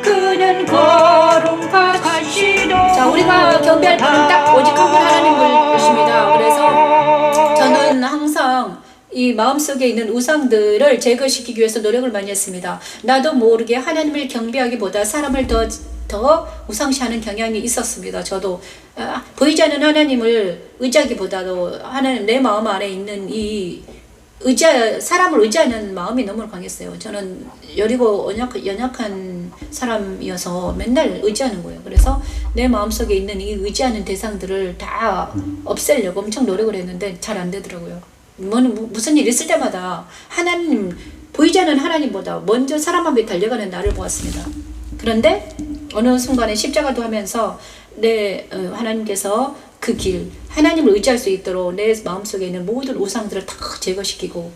그는 거룩하시도다. 자 우리가 경배할 분은 딱 오직 한 분 하나님을 것입니다. 그래서 저는 항상 이 마음속에 있는 우상들을 제거시키기 위해서 노력을 많이 했습니다. 나도 모르게 하나님을 경배하기보다 사람을 더 우상시하는 경향이 있었습니다. 저도 보이지 않는 하나님을 의지하기보다도 하나님 내 마음 안에 있는 이 사람을 의지하는 마음이 너무 강했어요. 저는 여리고 연약한 사람이어서 맨날 의지하는 거예요. 그래서 내 마음속에 있는 이 의지하는 대상들을 다 없애려고 엄청 노력을 했는데 잘 안 되더라고요. 무슨 일 있을 때마다 하나님, 보이지 않는 하나님보다 먼저 사람 앞에 달려가는 나를 보았습니다. 그런데 어느 순간에 십자가도 하면서 하나님께서 그 길, 하나님을 의지할 수 있도록 내 마음속에 있는 모든 우상들을 다 제거시키고,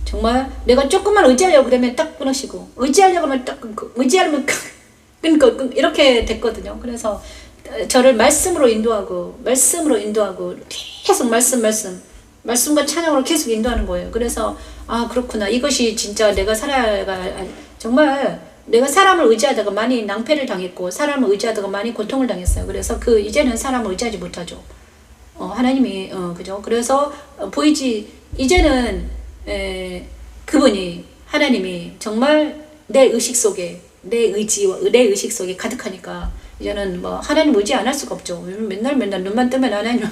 정말 내가 조금만 의지하려고 그러면 딱 끊으시고, 의지하려고 하면 딱 끊고, 의지하려면 끊고 이렇게 됐거든요. 그래서 저를 말씀으로 인도하고 계속 말씀과 찬양으로 계속 인도하는 거예요. 그래서 그렇구나, 이것이 진짜 내가 정말 내가 사람을 의지하다가 많이 낭패를 당했고, 사람을 의지하다가 많이 고통을 당했어요. 그래서 이제는 사람을 의지하지 못하죠. 하나님이 그죠? 그래서 이제는 그분이, 하나님이 정말 내 의식 속에 가득하니까 이제는 뭐 하나님 의지 안 할 수가 없죠. 맨날 눈만 뜨면 하나님,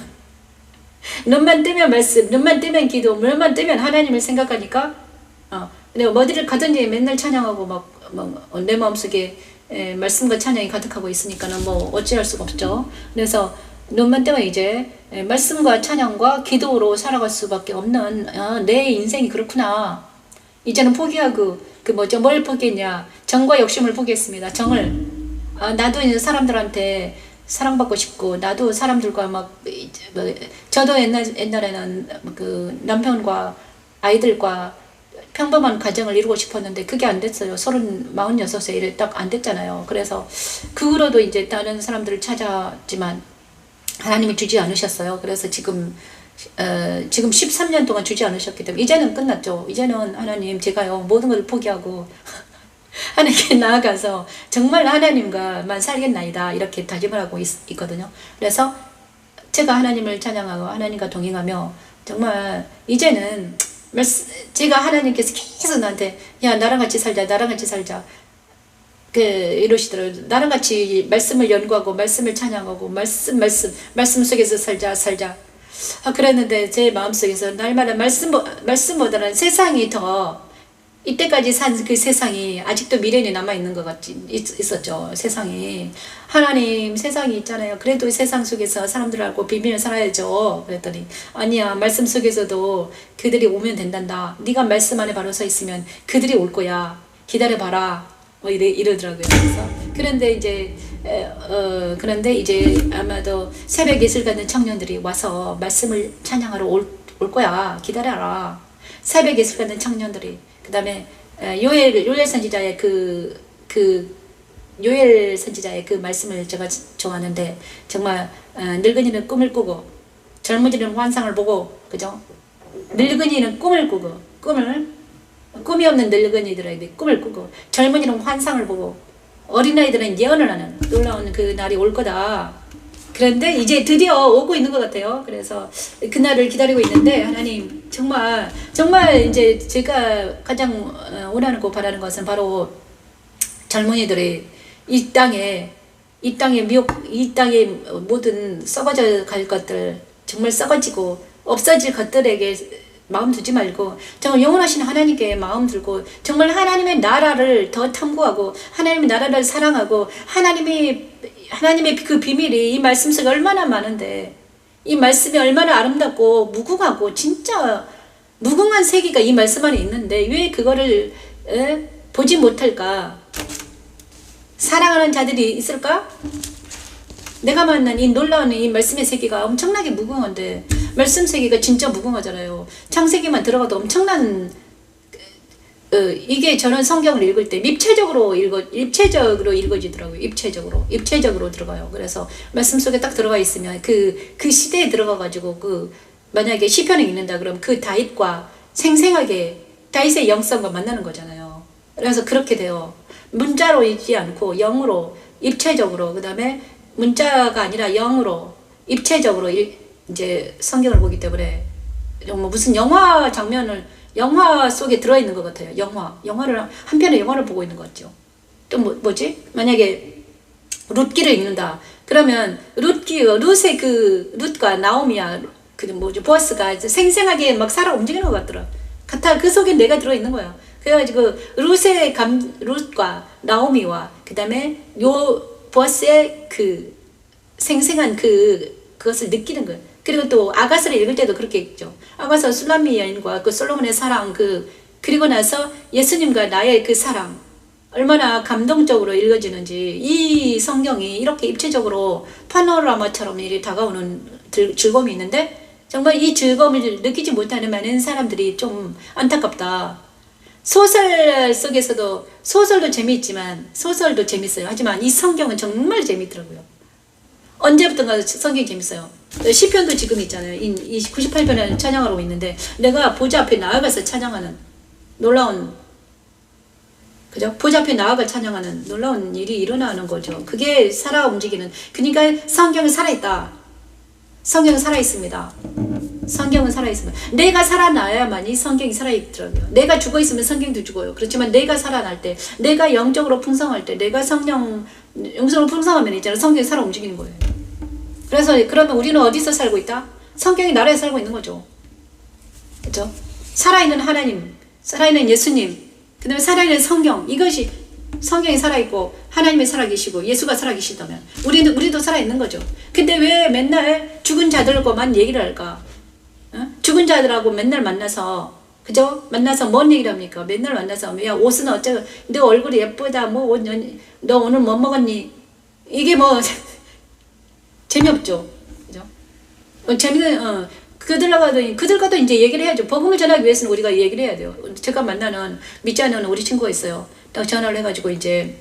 눈만 뜨면 말씀, 눈만 뜨면 기도, 눈만 뜨면 하나님을 생각하니까 내가 어디를 가든지 맨날 찬양하고 막 내 마음속에 말씀과 찬양이 가득하고 있으니까는 뭐 어찌할 수가 없죠. 그래서 눈만 뜨면 이제 말씀과 찬양과 기도로 살아갈 수밖에 없는 내 인생이 그렇구나. 이제는 포기하고 뭘 포기했냐? 정과 욕심을 포기했습니다. 정을 나도 이제 사람들한테 사랑받고 싶고 나도 사람들과 저도 옛날에는 그 남편과 아이들과 평범한 가정을 이루고 싶었는데 그게 안 됐어요. 46에 이래 딱 안 됐잖아요. 그래서 그 후로도 이제 다른 사람들을 찾았지만 하나님이 주지 않으셨어요. 그래서 지금 13년 동안 주지 않으셨기 때문에 이제는 끝났죠. 이제는 하나님 제가요 모든 걸 포기하고 하나님께 나아가서 정말 하나님과만 살겠나이다 이렇게 다짐을 하고 있거든요. 그래서 제가 하나님을 찬양하고 하나님과 동행하며 정말 이제는 제가 하나님께서 계속 나한테 야 나랑 같이 살자 이러시더라고요. 나랑 같이 말씀을 연구하고 말씀을 찬양하고 말씀 속에서 살자. 그랬는데 제 마음속에서 날마다 말씀보다는 세상이 더 이때까지 산 그 세상이 아직도 미련이 남아있는 것 같이 있었죠. 세상이. 하나님 세상이 있잖아요. 그래도 세상 속에서 사람들하고 비밀을 살아야죠. 그랬더니 아니야 말씀 속에서도 그들이 오면 된단다. 네가 말씀 안에 바로 서 있으면 그들이 올 거야. 기다려봐라. 이러더라고요. 그래서 그런데 이제 아마도 새벽 예술 가는 청년들이 와서 말씀을 찬양하러 올 거야. 기다려라. 새벽 예술 가는 청년들이. 그 다음에 요엘 선지자의 요엘 선지자의 그 말씀을 제가 좋아하는데 정말 늙은이는 꿈을 꾸고 젊은이는 환상을 보고 그죠? 늙은이는 꿈을 꾸고 꿈이 없는 늙은이들에게 꿈을 꾸고 젊은이는 환상을 보고 어린아이들은 예언을 하는 놀라운 그 날이 올 거다. 그런데 이제 드디어 오고 있는 것 같아요. 그래서 그날을 기다리고 있는데 하나님 정말 이제 제가 가장 원하고 바라는 것은 바로 젊은이들이 이 땅에 모든 썩어져 갈 것들 정말 썩어지고 없어질 것들에게 마음 두지 말고 정말 영원하신 하나님께 마음 들고 정말 하나님의 나라를 더 탐구하고 하나님의 나라를 사랑하고 하나님의 그 비밀이 이 말씀 속에 얼마나 많은데 이 말씀이 얼마나 아름답고 무궁하고 진짜 무궁한 세계가 이 말씀 안에 있는데 왜 그거를 보지 못할까? 사랑하는 자들이 있을까? 내가 만난 이 놀라운 이 말씀의 세계가 엄청나게 무궁한데 말씀 세계가 진짜 무궁하잖아요. 창세기만 들어가도 엄청난 이게 저는 성경을 읽을 때 입체적으로 읽어지더라고요. 입체적으로 들어가요. 그래서 말씀 속에 딱 들어가 있으면 그 시대에 들어가가지고 만약에 시편을 읽는다 그러면 그 다윗과 생생하게 다윗의 영성과 만나는 거잖아요. 그래서 그렇게 돼요. 문자로 읽지 않고 영으로 입체적으로 그 다음에 문자가 아니라 영으로 입체적으로 이제 성경을 보기 때문에 무슨 영화 속에 들어있는 것 같아요. 영화를 한편의 영화를 보고 있는 것 같죠. 또 뭐지? 만약에 룻기를 읽는다. 그러면 룻의 룻과 나오미야 보아스가 생생하게 막 살아 움직이는 것 같더라. 그 속에 내가 들어있는 거야. 그래가지고 룻과 나오미와 그 다음에 보아스의 그 생생한 그것을 느끼는 거예요. 그리고 또 아가서를 읽을 때도 그렇게 읽죠. 아가서 술람미 여인과 그 솔로몬의 사랑 그리고 나서 예수님과 나의 그 사랑 얼마나 감동적으로 읽어지는지 이 성경이 이렇게 입체적으로 파노라마처럼 이렇게 다가오는 즐거움이 있는데 정말 이 즐거움을 느끼지 못하는 많은 사람들이 좀 안타깝다. 소설 속에서도 소설도 재미있지만 소설도 재밌어요. 하지만 이 성경은 정말 재밌더라고요. 언제부턴가 성경이 재밌어요. 시편도 지금 있잖아요. 이 98편을 찬양하고 있는데 내가 보좌 앞에 나아가서 찬양하는 놀라운 그죠? 보좌 앞에 나아가 찬양하는 놀라운 일이 일어나는 거죠. 그게 살아 움직이는 그러니까 성경은 살아있다. 성경은 살아있습니다. 성경은 살아있으면 내가 살아나야만이 성경이 살아있더라고요. 내가 죽어있으면 성경도 죽어요. 그렇지만 내가 살아날 때, 내가 영적으로 풍성할 때, 내가 영적으로 풍성하면 있잖아요. 성경이 살아 움직이는 거예요. 그래서 그러면 우리는 어디서 살고 있다? 성경의 나라에 살고 있는 거죠. 그렇죠? 살아있는 하나님, 살아있는 예수님, 그 다음에 살아있는 성경, 이것이 성경이 살아있고 하나님이 살아계시고 예수가 살아계시다면 우리도 살아있는 거죠. 근데 왜 맨날 죽은 자들과만 얘기를 할까? 어? 죽은 자들하고 맨날 만나서, 그죠? 만나서 뭔 얘기를 합니까? 맨날 만나서 야 옷은 어쩌고, 너 얼굴이 예쁘다, 뭐 옷, 너 오늘 뭐 먹었니? 이게 뭐 재미없죠. 그죠? 그들과도 이제 얘기를 해야죠. 복음을 전하기 위해서는 우리가 얘기를 해야 돼요. 제가 만나는 믿지 않는 우리 친구가 있어요. 딱 전화를 해가지고 이제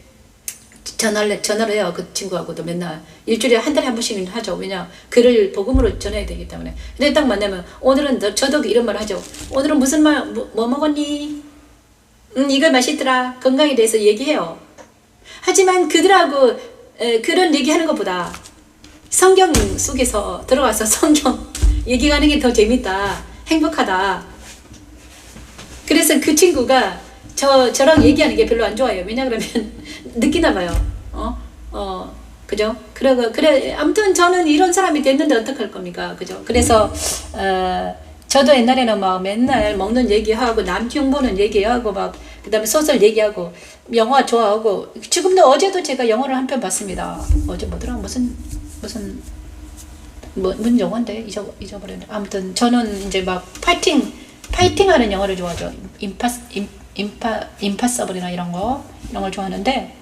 전화를 해요. 그 친구하고도 맨날 일주일에 한 달에 한 번씩은 하죠. 왜냐, 그를 복음으로 전해야 되기 때문에. 근데 딱 만나면 오늘은 저도 이런 말 하죠. 오늘은 무슨 뭐 먹었니? 이거 맛있더라. 건강에 대해서 얘기해요. 하지만 그들하고 그런 얘기하는 것보다 성경 속에서 들어가서 성경 얘기하는 게 더 재밌다, 행복하다. 그래서 그 친구가 저랑 얘기하는 게 별로 안 좋아요. 왜냐 그러면 느끼나 봐요. 그죠? 그래 아무튼 저는 이런 사람이 됐는데 어떡할 겁니까? 그죠? 그래서 저도 옛날에는 막 맨날 먹는 얘기하고 남편 보는 얘기하고 막 그다음에 소설 얘기하고 영화 좋아하고, 지금도 어제도 제가 영화를 한 편 봤습니다. 어제 뭐더라? 무슨 영화인데 잊어버렸네. 아무튼 저는 이제 막 파이팅하는 영화를 좋아하죠. 임파서블이나 이런 걸 좋아하는데,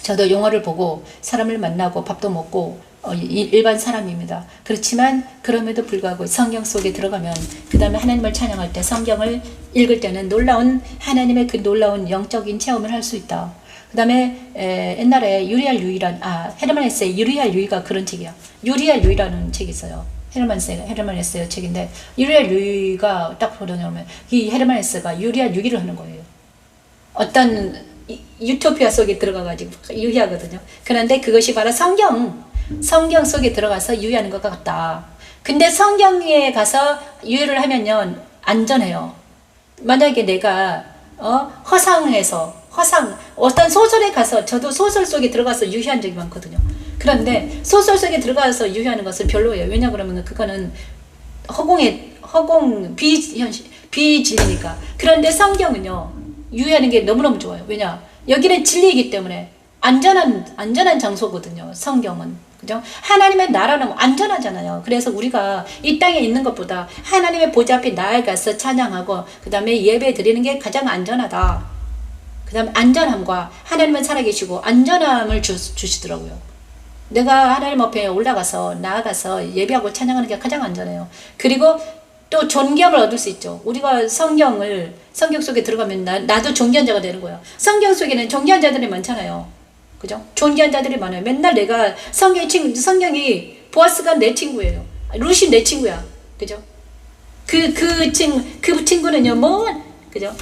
저도 영화를 보고 사람을 만나고 밥도 먹고 일반 사람입니다. 그렇지만 그럼에도 불구하고 성경 속에 들어가면, 그 다음에 하나님을 찬양할 때, 성경을 읽을 때는 놀라운 하나님의 그 놀라운 영적인 체험을 할 수 있다. 그 다음에 옛날에 유리알 유이란 헤르만 헤세의 유리알 유이가 그런 책이야. 유리알 유이라는 책이 있어요. 헤르만 헤세의 책인데, 유리알 유이가 딱 보려면 이 헤르만 헤세가 유리알 유이를 하는 거예요. 어떤 유토피아 속에 들어가가지고 유희하거든요. 그런데 그것이 바로 성경 속에 들어가서 유희하는 것 같다. 근데 성경에 가서 유희를 하면요 안전해요. 만약에 내가 어떤 소설에 가서, 저도 소설 속에 들어가서 유희한 적이 많거든요. 그런데 소설 속에 들어가서 유희하는 것은 별로예요. 왜냐 그러면 그거는 비진리니까. 그런데 성경은요 유희하는 게 너무너무 좋아요. 왜냐, 여기는 진리이기 때문에 안전한 장소거든요. 성경은. 그죠? 하나님의 나라는 안전하잖아요. 그래서 우리가 이 땅에 있는 것보다 하나님의 보좌 앞에 나아가서 찬양하고 그 다음에 예배 드리는 게 가장 안전하다. 그 다음에 안전함과, 하나님은 살아계시고 안전함을 주시더라고요. 내가 하나님 앞에 올라가서 나아가서 예배하고 찬양하는 게 가장 안전해요. 그리고 또 존경을 얻을 수 있죠. 우리가 성경 속에 들어가면 나도 존귀한 자가 되는 거야. 성경 속에는 존귀한 자들이 많잖아요. 그죠? 존귀한 자들이 많아요. 맨날 내가 성경이 보아스가 내 친구예요. 루시 내 친구야. 그죠? 그 친구는요, 그죠?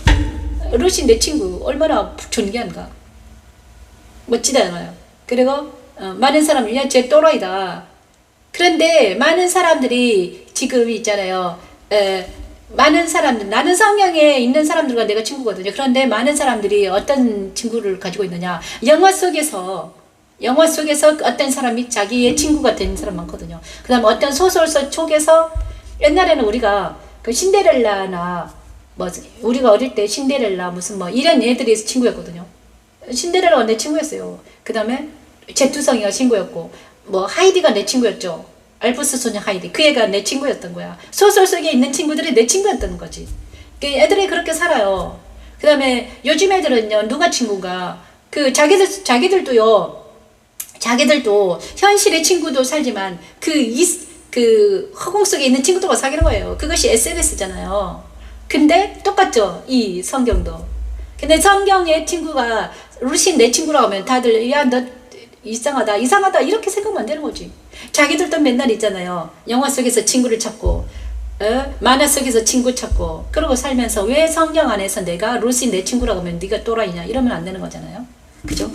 루시 내 친구. 얼마나 존귀한가. 멋지잖아요. 그리고, 많은 사람이, 야, 쟤 또라이다. 그런데 많은 사람들이 지금 있잖아요. 나는 성경에 있는 사람들과 내가 친구거든요. 그런데 많은 사람들이 어떤 친구를 가지고 있느냐. 영화 속에서 어떤 사람이 자기의 친구가 된 사람 많거든요. 그 다음에 어떤 소설 속에서, 옛날에는 우리가 그 신데렐라나, 우리가 어릴 때 신데렐라, 이런 애들이 친구였거든요. 신데렐라가 내 친구였어요. 그 다음에 제투성이가 친구였고, 하이디가 내 친구였죠. 알프스 소녀 하이디, 그 애가 내 친구였던 거야. 소설 속에 있는 친구들이 내 친구였던 거지. 애들이 그렇게 살아요. 그 다음에 요즘 애들은요, 누가 친구가, 자기들도 현실의 친구도 살지만 그 허공 속에 있는 친구들과 사귀는 거예요. 그것이 SNS잖아요. 근데 똑같죠, 이 성경도. 근데 성경의 친구가 루시 내 친구라고 하면 다들, 야, 너 이상하다 이렇게 생각하면 안 되는 거지. 자기들도 맨날 있잖아요. 영화 속에서 친구를 찾고, 만화 속에서 친구 찾고, 그러고 살면서 왜 성경 안에서 내가 루시 내 친구라고 하면 네가 또라이냐 이러면 안 되는 거잖아요. 그죠?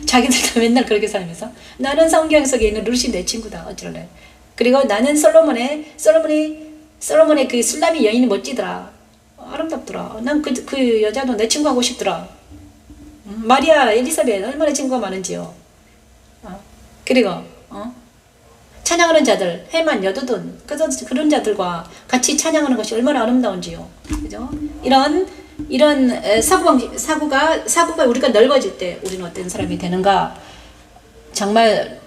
자기들도 맨날 그렇게 살면서 나는 성경 속에 있는 루시 내 친구다 어쩔래. 그리고 나는 솔로몬의 그 술람이 여인이 멋지더라. 아름답더라. 난 그 여자도 내 친구하고 싶더라. 마리아, 엘리사벳 얼마나 친구가 많은지요. 그리고 찬양하는 자들, 해만, 여두둔 그런 자들과 같이 찬양하는 것이 얼마나 아름다운지요. 그죠? 이런 사고가 우리가 넓어질 때 우리는 어떤 사람이 되는가? 정말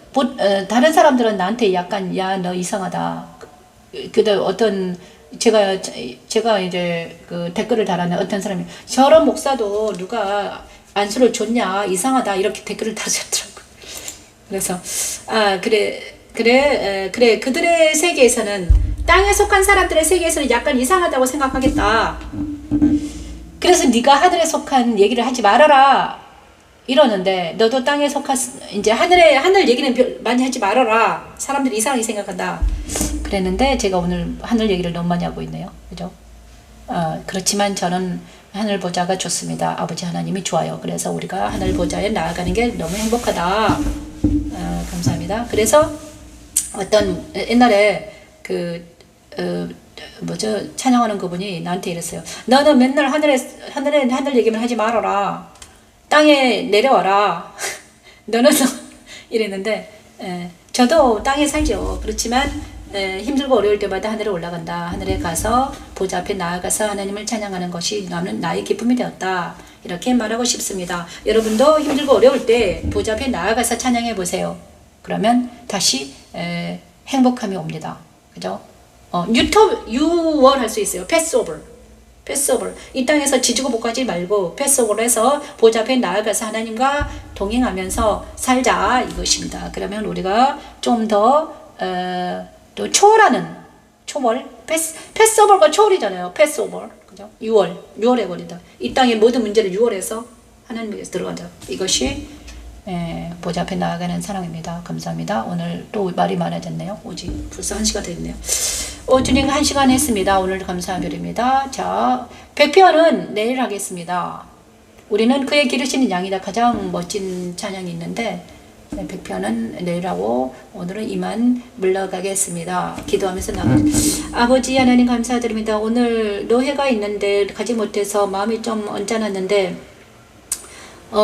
다른 사람들은 나한테 약간 야 너 이상하다. 그때 어떤 제가 이제 그 댓글을 달았는데 어떤 사람이 저런 목사도 누가 안수를 줬냐 이상하다 이렇게 댓글을 달았더라고. 그래서 그래 그들의 세계에서는 땅에 속한 사람들의 세계에서는 약간 이상하다고 생각하겠다. 그래서 네가 하늘에 속한 얘기를 하지 말아라 이러는데 너도 땅에 속한 이제 하늘 얘기는 많이 하지 말아라. 사람들이 이상하게 생각한다. 그랬는데 제가 오늘 하늘 얘기를 너무 많이 하고 있네요. 그죠? 그렇지만 저는 하늘 보좌가 좋습니다. 아버지 하나님이 좋아요. 그래서 우리가 하늘 보좌에 나아가는 게 너무 행복하다. 감사합니다. 그래서 어떤 옛날에 찬양하는 그분이 나한테 이랬어요. 너는 맨날 하늘 얘기만 하지 말아라. 땅에 내려와라. 너는 이랬는데 저도 땅에 살죠. 그렇지만 힘들고 어려울 때마다 하늘에 올라간다. 하늘에 가서 보좌 앞에 나아가서 하나님을 찬양하는 것이 나의 기쁨이 되었다. 이렇게 말하고 싶습니다. 여러분도 힘들고 어려울 때 보좌 앞에 나아가서 찬양해 보세요. 그러면 다시 행복함이 옵니다. 그죠? 유월 할 수 있어요. 패스오버. 이 땅에서 지지고 볶아지 말고 패스오버를 해서 보좌 앞에 나아가서 하나님과 동행하면서 살자 이것입니다. 그러면 우리가 좀 더 또 초월하는 패스오버가 초월이잖아요. 패스오버. 그죠? 6월 해버린다. 이 땅의 모든 문제를 6월에서 하나님께서 들어간다. 이것이 보좌 앞에 나아가는 사랑입니다. 감사합니다. 오늘 또 말이 많아졌네요. 오직 벌써 1시간 됐네요. 주님 1시간 했습니다. 오늘 감사한 별입니다. 자, 백표는 내일 하겠습니다. 우리는 그의 기르시는 양이다. 가장 멋진 찬양이 있는데 백표는 내일 하고 오늘은 이만 물러가겠습니다. 기도하면서 아버지 하나님 감사드립니다. 오늘 노회가 있는데 가지 못해서 마음이 좀 언짢았는데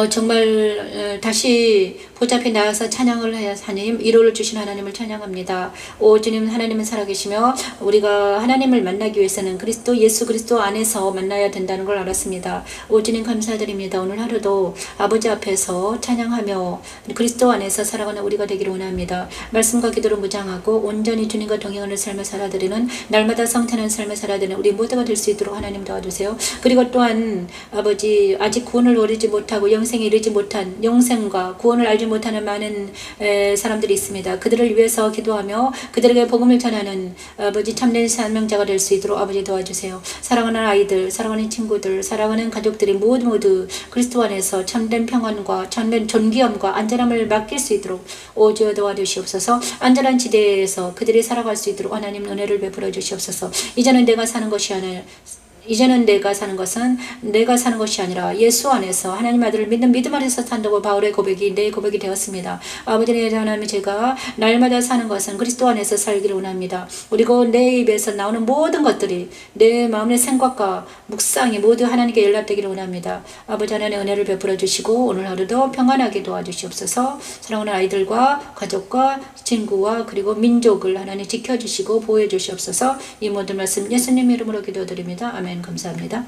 정말 다시 보좌 앞에 나가서 찬양을 해야 하나님 위로를 주신 하나님을 찬양합니다. 오 주님 하나님은 살아계시며 우리가 하나님을 만나기 위해서는 예수 그리스도 안에서 만나야 된다는 걸 알았습니다. 오 주님 감사드립니다. 오늘 하루도 아버지 앞에서 찬양하며 그리스도 안에서 살아가는 우리가 되기를 원합니다. 말씀과 기도를 무장하고 온전히 주님과 동행하는 삶을 살아드리는 날마다 성탄한 삶을 살아드리는 우리 모두가 될 수 있도록 하나님 도와주세요. 그리고 또한 아버지 아직 구원을 이루지 못하고 영생에 이르지 못한 영생과 구원을 알지 못하는 많은 사람들이 있습니다. 그들을 위해서 기도하며 그들에게 복음을 전하는 아버지 참된 사명자가 될 수 있도록 아버지 도와주세요. 사랑하는 아이들, 사랑하는 친구들, 사랑하는 가족들이 모두 그리스도 안에서 참된 평안과 참된 존귀함과 안전함을 맡길 수 있도록 오주여 도와주시옵소서. 안전한 지대에서 그들이 살아갈 수 있도록 하나님 은혜를 베풀어 주시옵소서. 이제는 내가 사는 것이 아니라 예수 안에서 하나님 아들을 믿는 믿음 안에서 산다고 바울의 고백이 내 고백이 되었습니다. 아버지 하나님 제가 날마다 사는 것은 그리스도 안에서 살기를 원합니다. 그리고 내 입에서 나오는 모든 것들이 내 마음의 생각과 묵상이 모두 하나님께 연락되기를 원합니다. 아버지 하나님 은혜를 베풀어 주시고 오늘 하루도 평안하게 도와주시옵소서. 사랑하는 아이들과 가족과 친구와 그리고 민족을 하나님 지켜주시고 보호해 주시옵소서. 이 모든 말씀 예수님 이름으로 기도드립니다. 아멘. 감사합니다.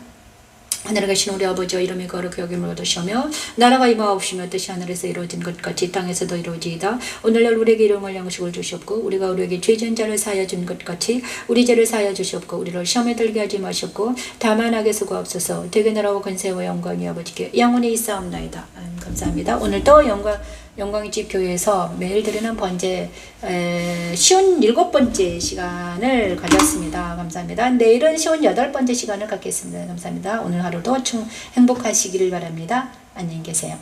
하늘에 계신 우리 아버지여 이름이 거룩히 여김을 얻으시며 나라가 임하옵시며 뜻이 하늘에서 이루어진 것 같이 땅에서도 이루어지이다. 오늘날 우리에게 일용할 양식을 주시옵고 우리가 우리에게 죄진 자를 사하여 준 것 같이 우리 죄를 사하여 주시옵고 우리를 시험에 들게 하지 마시옵고 다만 악에 수고하옵소서. 되게 나라와 권세와 영광이 아버지께 영원히 있사옵나이다. 감사합니다. 오늘도 영광의 집 교회에서 매일 드리는 번제 57번째 시간을 가졌습니다. 감사합니다. 내일은 58번째 시간을 갖겠습니다. 감사합니다. 오늘 하루도 행복하시기를 바랍니다. 안녕히 계세요.